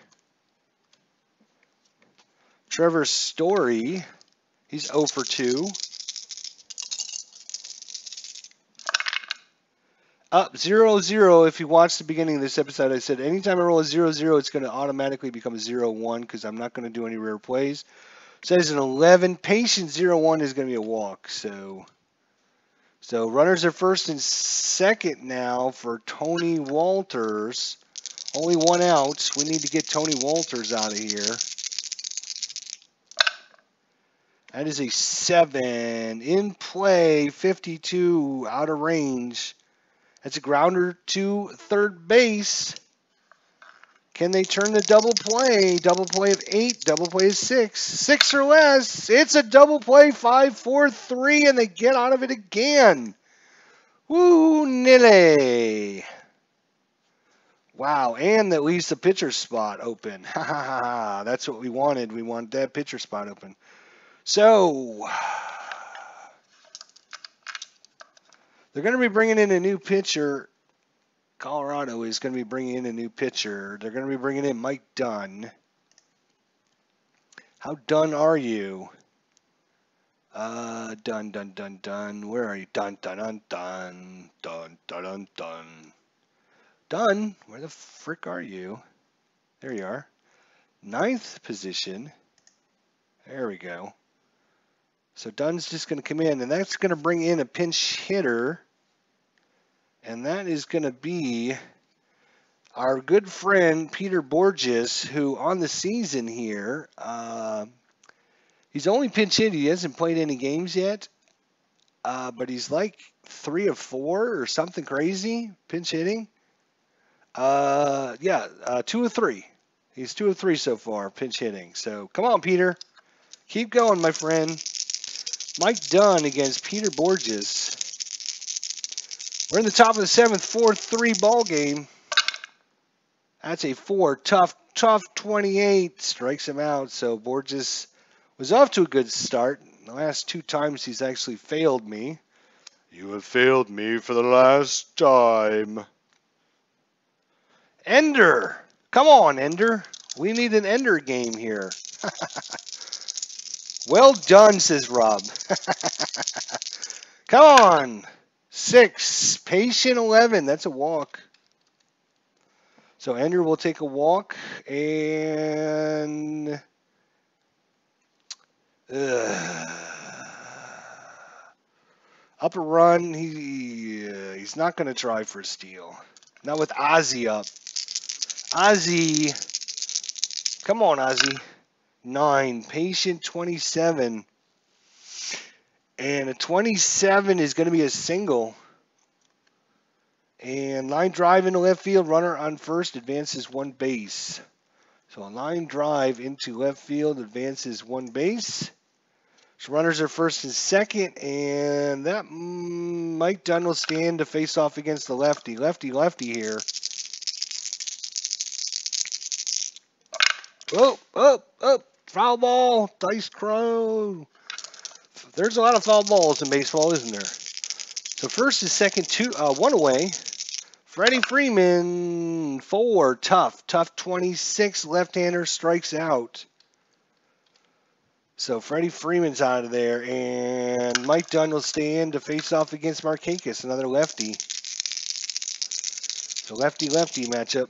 Trevor Story, he's 0 for 2. Up 0-0. If you watched the beginning of this episode, I said anytime I roll a 0-0, it's going to automatically become a 0-1 because I'm not going to do any rare plays. Says an 11. Patient 0-1 is going to be a walk. So runners are first and second now for Tony Walters. Only 1 out. We need to get Tony Walters out of here. That is a 7. In play, 52, out of range. That's a grounder to third base. Can they turn the double play? Double play of 8, double play of 6. 6 or less. It's a double play, 5, 4, 3, and they get out of it again. Woo, nilly. Wow, and that leaves the pitcher spot open. Ha ha ha ha. That's what we wanted. We want that pitcher spot open. So, they're going to be bringing in a new pitcher. Colorado is going to be bringing in a new pitcher. They're going to be bringing in Mike Dunn. How done are you? Dun, dun, dun, dun. Where are you? Dun, dun, dun, dun. Dun, dun, dun, dun. Dun, where the frick are you? There you are. 9th position. There we go. So Dunn's just going to come in, and that's going to bring in a pinch hitter. And that is going to be our good friend Peter Borges, who on the season here, he's only pinch hit. He hasn't played any games yet, but he's like 3 of 4 or something crazy pinch hitting. 2 of 3. He's 2 of 3 so far pinch hitting. So come on, Peter, keep going, my friend. Mike Dunn against Peter Borges. We're in the top of the 7th, 4-3 ball game. That's a 4. Tough 28 strikes him out. So Borges was off to a good start. The last 2 times he's actually failed me. You have failed me for the last time. Ender. Come on, Ender. We need an Ender game here. Well done, says Rob. Come on. 6. Patient 11. That's a walk. So Ender will take a walk, and up a run. He's not going to try for a steal. Not with Ozzy up. Ozzy. Come on, Ozzy. 9. Patient 27. And a 27 is going to be a single. And line drive into left field. Runner on first advances 1 base. So a line drive into left field advances 1 base. So runners are first and second. And that Mike Dunn will stand to face off against the lefty. Lefty here. Oh. Foul ball. Dice Crow. There's a lot of foul balls in baseball, isn't there? So first and second, 1 away. Freddie Freeman, 4. Tough 26. Left-hander strikes out. So Freddie Freeman's out of there. And Mike Dunn will stand to face off against Markakis, another lefty. So lefty-lefty matchup.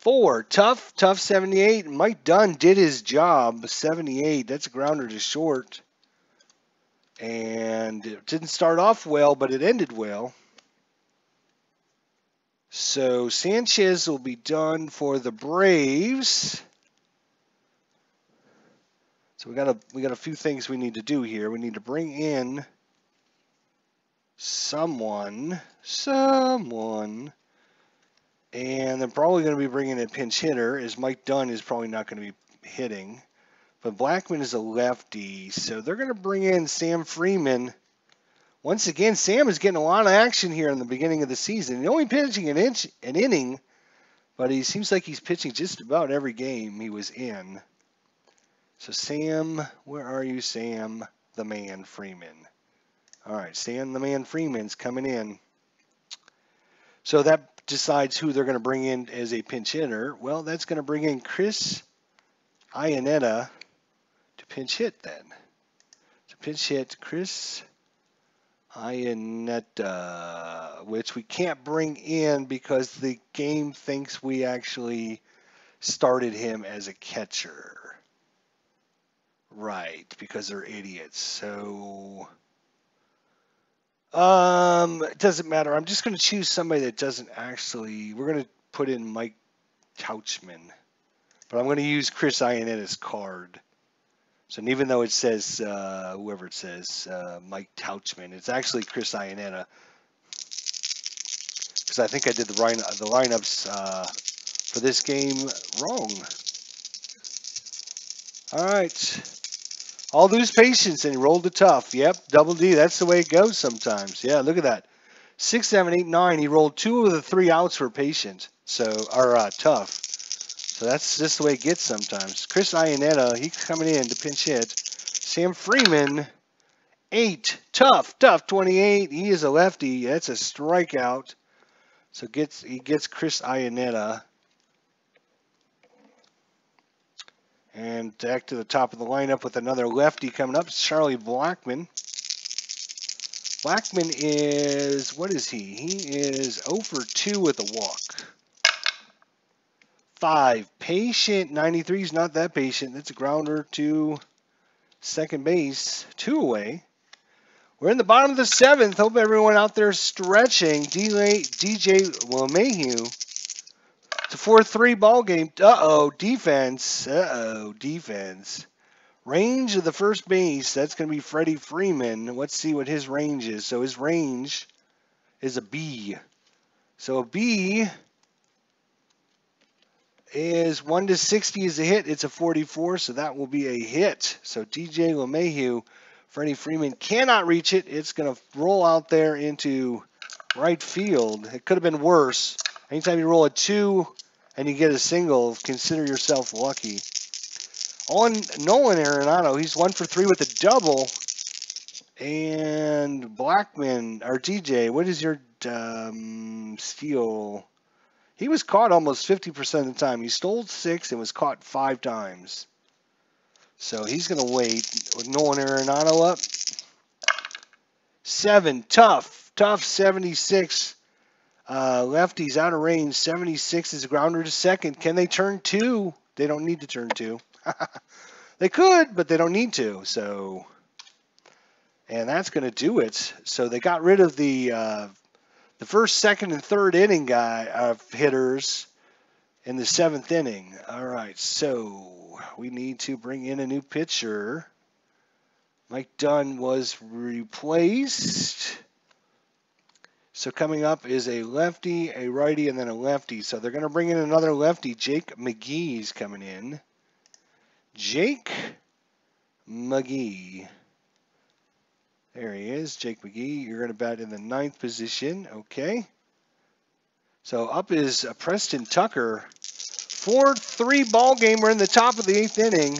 4. Tough 78. Mike Dunn did his job. 78. That's a grounder to short. And it didn't start off well, but it ended well. So Sanchez will be done for the Braves. So we got a few things we need to do here. We need to bring in someone. And they're probably going to be bringing in a pinch hitter, as Mike Dunn is probably not going to be hitting. But Blackman is a lefty, so they're going to bring in Sam Freeman. Once again, Sam is getting a lot of action here in the beginning of the season. He's only pitching an inning, but he seems like he's pitching just about every game he was in. So Sam, where are you, Sam the Man Freeman? All right, Sam the Man Freeman's coming in. So that decides who they're going to bring in as a pinch hitter. Well, that's going to bring in Chris Iannetta to pinch hit then. To pinch hit Chris Iannetta, which we can't bring in because the game thinks we actually started him as a catcher. Right, because they're idiots. So it doesn't matter. I'm just going to choose somebody that doesn't actually. We're going to put in Mike Tauchman, but I'm going to use Chris Iannetta's card. So even though it says whoever it says Mike Tauchman, it's actually Chris Iannetta, because I think I did the lineups for this game wrong. All right. I'll lose patience, and he rolled a tough. Yep, double D. That's the way it goes sometimes. Yeah, look at that. 6, 7, 8, 9. He rolled 2 of the 3 outs for patient. Tough. So that's just the way it gets sometimes. Chris Iannetta, he's coming in to pinch hit. Sam Freeman, 8. Tough 28. He is a lefty. That's a strikeout. So he gets Chris Iannetta. And back to the top of the lineup with another lefty coming up, Charlie Blackmon. Blackmon is, what is he? He is 0 for 2 with a walk. 5, patient, 93 is not that patient. That's a grounder to second base, 2 away. We're in the bottom of the 7th. Hope everyone out there is stretching. DJ LeMahieu. It's a 4-3 ball game. Uh-oh, defense. Uh-oh, defense. Range of the first base, that's going to be Freddie Freeman. Let's see what his range is. So his range is a B. So a B is 1 to 60 is a hit. It's a 44, so that will be a hit. So DJ LeMahieu, Freddie Freeman cannot reach it. It's going to roll out there into right field. It could have been worse. Anytime you roll a 2 and you get a single, consider yourself lucky. On Nolan Arenado, he's 1 for 3 with a double. And Blackmon, or DJ, what is your steal? He was caught almost 50% of the time. He stole 6 and was caught 5 times. So he's going to wait with Nolan Arenado up. 7, tough 76. Lefties out of range. 76 is a grounder to second. Can they turn 2? They don't need to turn 2. They could, but they don't need to. So, and that's going to do it. So they got rid of the first, second, and third inning hitters in the 7th inning. All right, so we need to bring in a new pitcher. Mike Dunn was replaced. So coming up is a lefty, a righty, and then a lefty. So they're going to bring in another lefty. Jake McGee's coming in. Jake McGee. There he is, Jake McGee. You're going to bat in the 9th position. Okay. So up is Preston Tucker. 4-3 ball game. We're in the top of the 8th inning.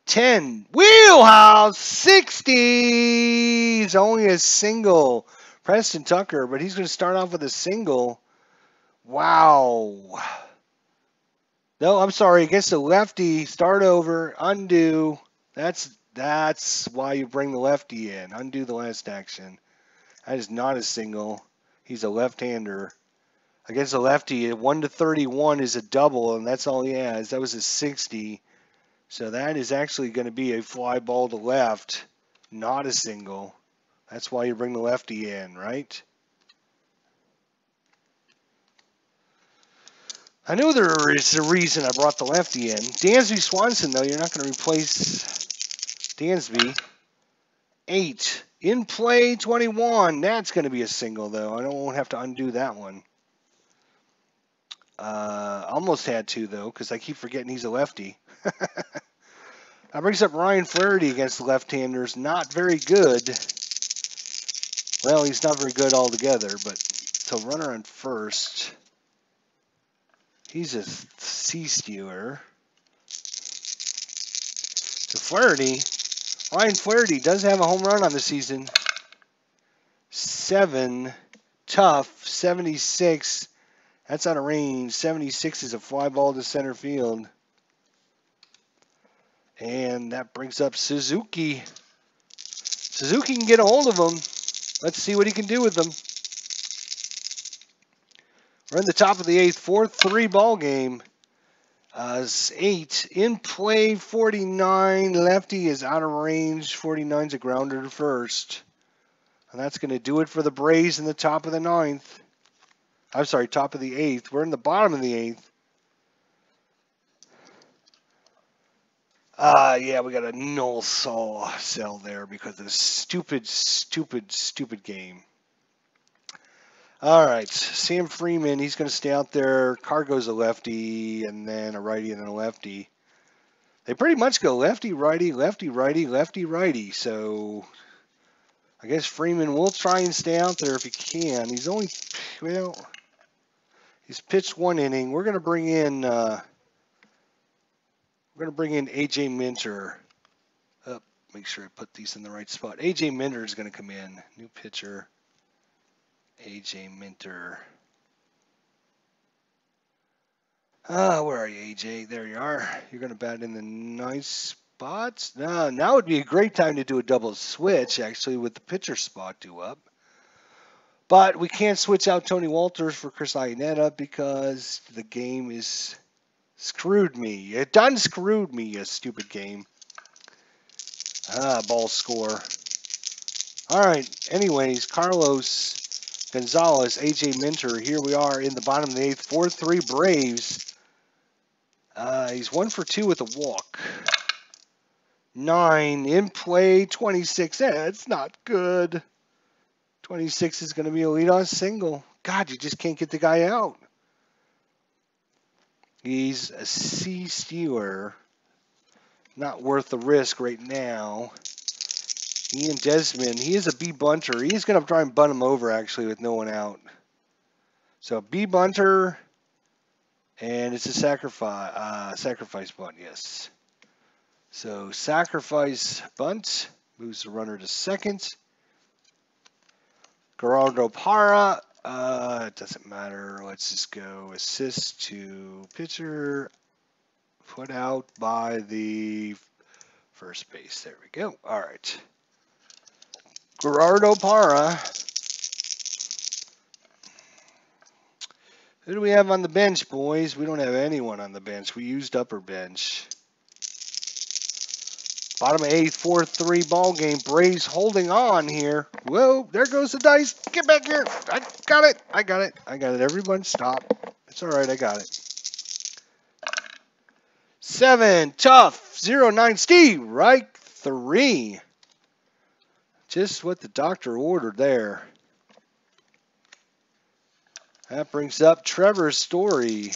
10. Wheelhouse 60. It's only a single. Preston Tucker, but he's going to start off with a single. Wow. No, I'm sorry. Against the lefty, start over, undo. That's why you bring the lefty in. Undo the last action. That is not a single. He's a left-hander. Against the lefty, 1 to 31 is a double, and that's all he has. That was a 60. So that is actually going to be a fly ball to left, not a single. That's why you bring the lefty in, right? I knew there is a reason I brought the lefty in. Dansby Swanson, though, you're not going to replace Dansby. 8. In play, 21. That's going to be a single, though. I won't have to undo that one. Almost had to, though, because I keep forgetting he's a lefty. That brings up Ryan Flaherty against the left-handers. Not very good. Well, he's not very good altogether, but so runner on first. He's a C-stealer. So Flaherty, Ryan Flaherty does have a home run on the season. 7, tough, 76. That's out of range. 76 is a fly ball to center field. And that brings up Suzuki. Suzuki can get a hold of him. Let's see what he can do with them. We're in the top of the 8th, 4-3 ball game. 8 in play, 49. Lefty is out of range. 49's a grounder to first. And that's going to do it for the Braves in the top of the 9th. I'm sorry, top of the 8th. We're in the bottom of the 8th. Yeah, we got a null cell there because of the stupid game. All right, Sam Freeman, he's going to stay out there. Cargo's a lefty, and then a righty, and then a lefty. They pretty much go lefty, righty, lefty, righty, lefty, righty. So I guess Freeman will try and stay out there if he can. He's only, well, he's pitched 1 inning. We're going to bring in A.J. Minter. Make sure I put these in the right spot. A.J. Minter is going to come in. New pitcher. A.J. Minter. Where are you, AJ? There you are. You're going to bat in the nice spots. Now would be a great time to do a double switch, actually, with the pitcher spot due up. But we can't switch out Tony Walters for Chris Iannetta because the game is screwed me. It done screwed me, you stupid game. Ball score. All right. Anyways, Carlos Gonzalez, AJ Minter. Here we are in the bottom of the eighth. 4-3 Braves. He's 1 for 2 with a walk. 9 in play. 26. That's not good. 26 is going to be a leadoff single. God, you just can't get the guy out. He's a C stealer. Not worth the risk right now. Ian Desmond, he is a B bunter. He's going to try and bunt him over, actually, with no one out. So B bunter, and it's a sacrifice bunt, yes. So sacrifice bunt, moves the runner to second. Gerardo Parra, it doesn't matter. Let's just go assist to pitcher, put out by the first base. There we go. All right. Gerardo Parra. Who do we have on the bench, boys? We don't have anyone on the bench. We used upper bench. Bottom of eighth, 4-3 ball game. Braves holding on here. Whoa, there goes the dice. Get back here. I got it. I got it. I got it. Everyone stop. It's all right. I got it. 7, tough. 0-9, Steve. Right 3. Just what the doctor ordered there. That brings up Trevor Story.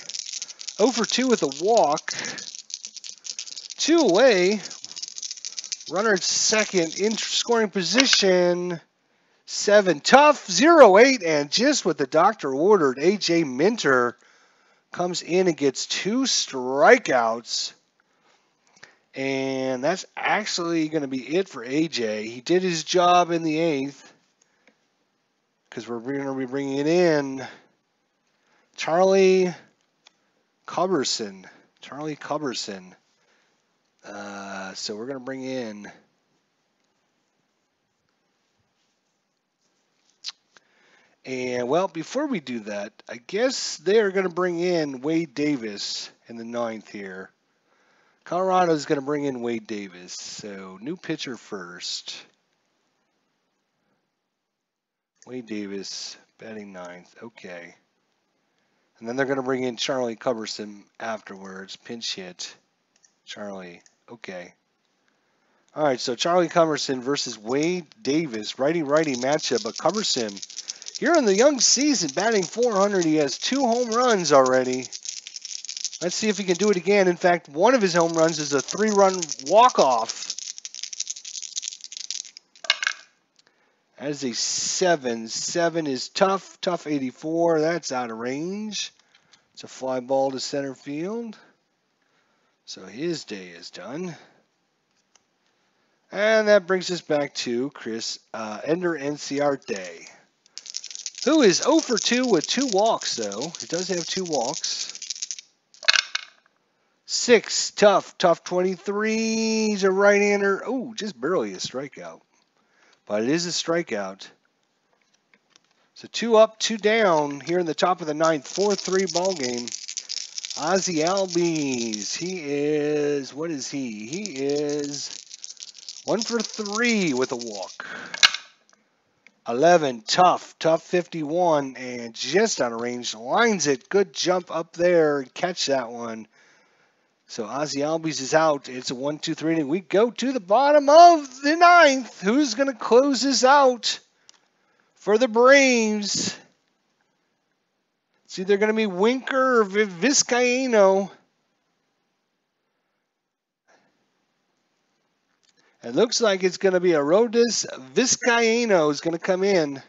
0 for 2 with a walk. 2 away. Runner at second in scoring position. 7 tough. 0-8. And just what the doctor ordered, AJ Minter comes in and gets 2 strikeouts. And that's actually going to be it for AJ. He did his job in the 8th. Because we're going to be bringing in Charlie Culberson. So we're going to bring in and well, before we do that, I guess they're going to bring in Wade Davis in the 9th here. Colorado's going to bring in Wade Davis. So new pitcher first. Wade Davis batting 9th. Okay. And then they're going to bring in Charlie Culberson afterwards. Pinch hit. Charlie. Okay. All right, so Charlie Culberson versus Wade Davis. Righty-righty matchup. But Culberson, here in the young season, batting 400. He has 2 home runs already. Let's see if he can do it again. In fact, one of his home runs is a 3-run walk-off. That is a 7. 7 is tough. Tough 84. That's out of range. It's a fly ball to center field. So his day is done. And that brings us back to Ender Enciarte, who is 0 for 2 with 2 walks, though. He does have 2 walks. 6, tough 23. He's a right-hander. Oh, just barely a strikeout. But it is a strikeout. So 2 up, 2 down here in the top of the 9th. 4-3 ball game. Ozzie Albies. He is, what is he? He is 1 for 3 with a walk. 11, tough 51, and just out of range. Lines it. Good jump up there. Catch that one. So Ozzie Albies is out. It's a 1-2-3 inning. We go to the bottom of the 9th. Who's going to close this out for the Braves? It's either going to be Winker or Vizcaino. It looks like it's going to be Arodys Vizcaino is going to come in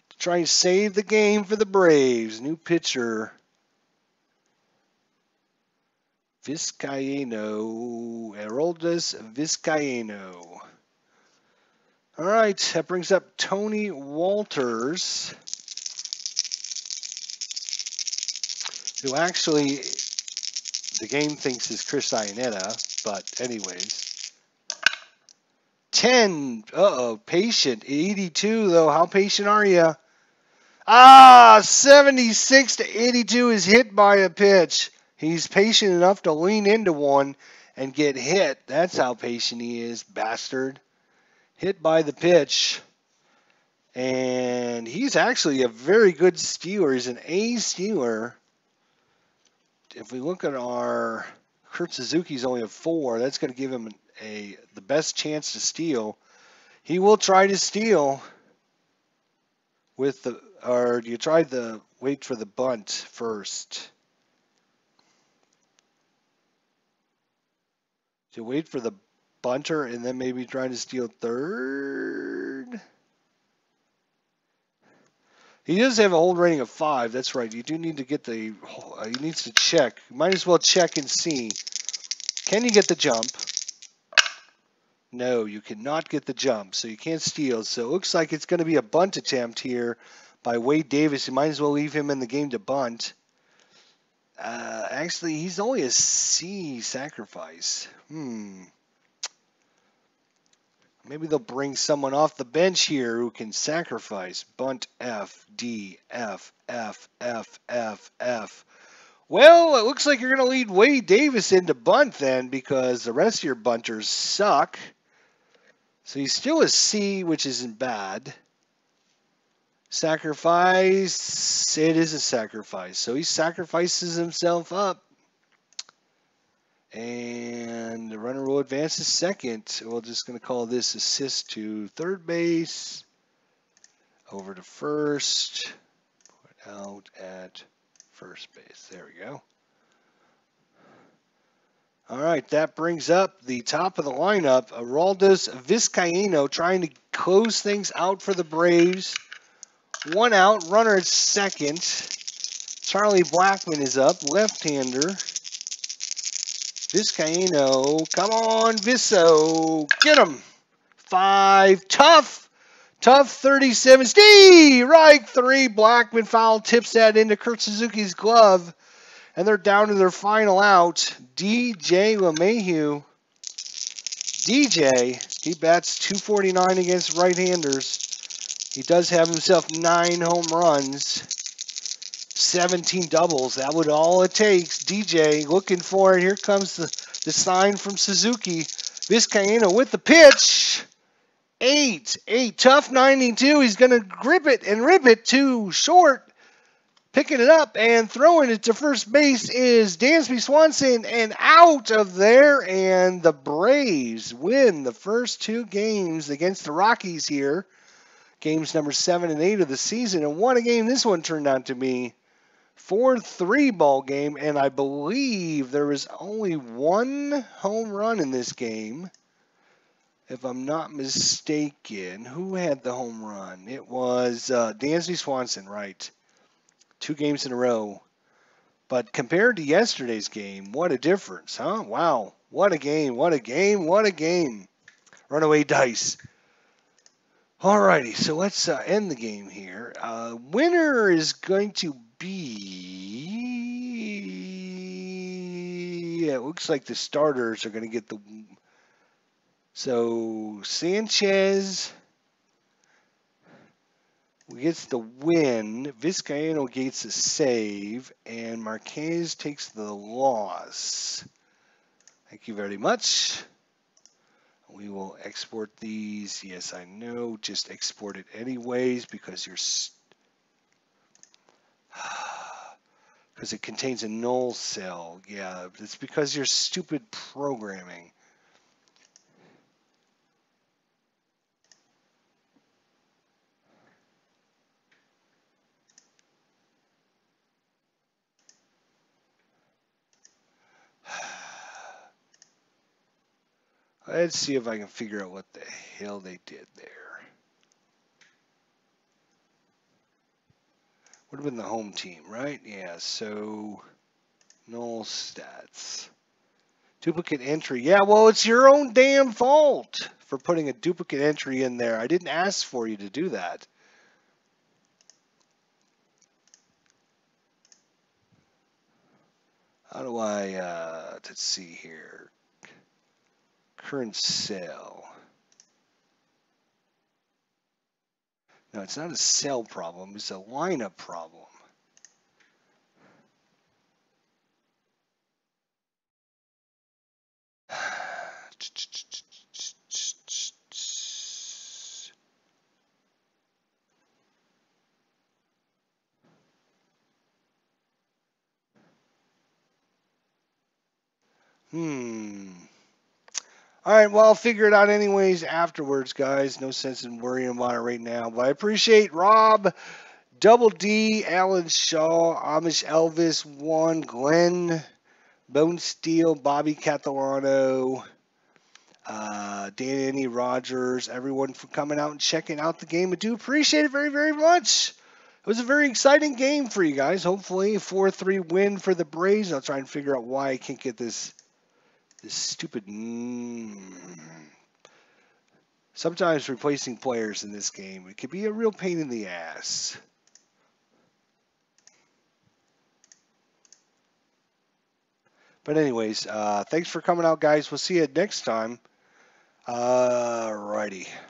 to try and save the game for the Braves. New pitcher. Vizcaino. Arodys Vizcaino. All right, that brings up Tony Walters. who actually the game thinks is Chris Iannetta, but anyways. 10. Uh-oh, patient. 82, though. How patient are you? 76 to 82 is hit by a pitch. He's patient enough to lean into one and get hit. That's how patient he is, bastard. Hit by the pitch. And he's actually a very good stealer. He's an A stealer. If we look at our Kurt Suzuki's only a 4, that's going to give him the best chance to steal. He will try to steal with the, or you try the wait for the bunt first. You wait for the bunter and then maybe try to steal third. He does have a hold rating of 5. That's right. You do need to get the. He needs to check. You might as well check and see. Can you get the jump? No, you cannot get the jump, so you can't steal. So it looks like it's going to be a bunt attempt here by Wade Davis. You might as well leave him in the game to bunt. Actually, he's only a C sacrifice. Maybe they'll bring someone off the bench here who can sacrifice. Bunt F, D, F, F, F, F, F. Well, it looks like you're going to lead Wade Davis into bunt then because the rest of your bunters suck. So he's still a C, which isn't bad. Sacrifice. It is a sacrifice. So he sacrifices himself up. And the runner will advance to second. We're just going to call this assist to third base. Over to first. Put out at first base. There we go. All right, that brings up the top of the lineup. Aroldis Vizcaíno trying to close things out for the Braves. 1 out, runner at second. Charlie Blackmon is up, left-hander. Vizcaíno, come on, Visso, get him. 5, tough 37. Strike 3, Blackmon foul tips that into Kurt Suzuki's glove. And they're down to their final out. DJ LeMahieu. DJ, he bats .249 against right-handers. He does have himself 9 home runs, 17 doubles. That would all it takes. DJ looking for it. Here comes the sign from Suzuki. Vizcaíno with the pitch. 8, tough 92. He's going to grip it and rip it to short. Picking it up and throwing it to first base is Dansby Swanson, and out of there, and the Braves win the first 2 games against the Rockies here. Games number 7 and 8 of the season, and what a game this one turned out to be. 4-3 ball game, and I believe there was only 1 home run in this game, if I'm not mistaken. Who had the home run? It was Dansby Swanson, right? 2 games in a row. But compared to yesterday's game, what a difference, huh? Wow. What a game. What a game. What a game. Runaway dice. Alrighty, so let's end the game here. Winner is going to be... Yeah, it looks like the starters are going to get the... So, Sanchez... gets the win, Vizcaíno gets a save, and Marquez takes the loss. Thank you very much. We will export these. Yes, I know. Just export it anyways because because it contains a null cell. Yeah, it's because you're stupid programming. Let's see if I can figure out what the hell they did there. Would have been the home team, right? Yeah, so null stats. Duplicate entry. Yeah, well, it's your own damn fault for putting a duplicate entry in there. I didn't ask for you to do that. How do I, let's see here. Current sale. No, it's not a sell problem. It's a lineup problem. All right, well, I'll figure it out anyways afterwards, guys. No sense in worrying about it right now. But I appreciate Rob, Double D, Alan Shaw, Amish Elvis, One, Glenn, Bone Steel, Bobby Catalano, Danny Rogers, everyone for coming out and checking out the game. I do appreciate it very, very much. It was a very exciting game for you guys. Hopefully, 4-3 win for the Braves. I'll try and figure out why I can't get this stupid. Sometimes replacing players in this game, it can be a real pain in the ass. But anyways, thanks for coming out, guys. We'll see you next time. Alrighty.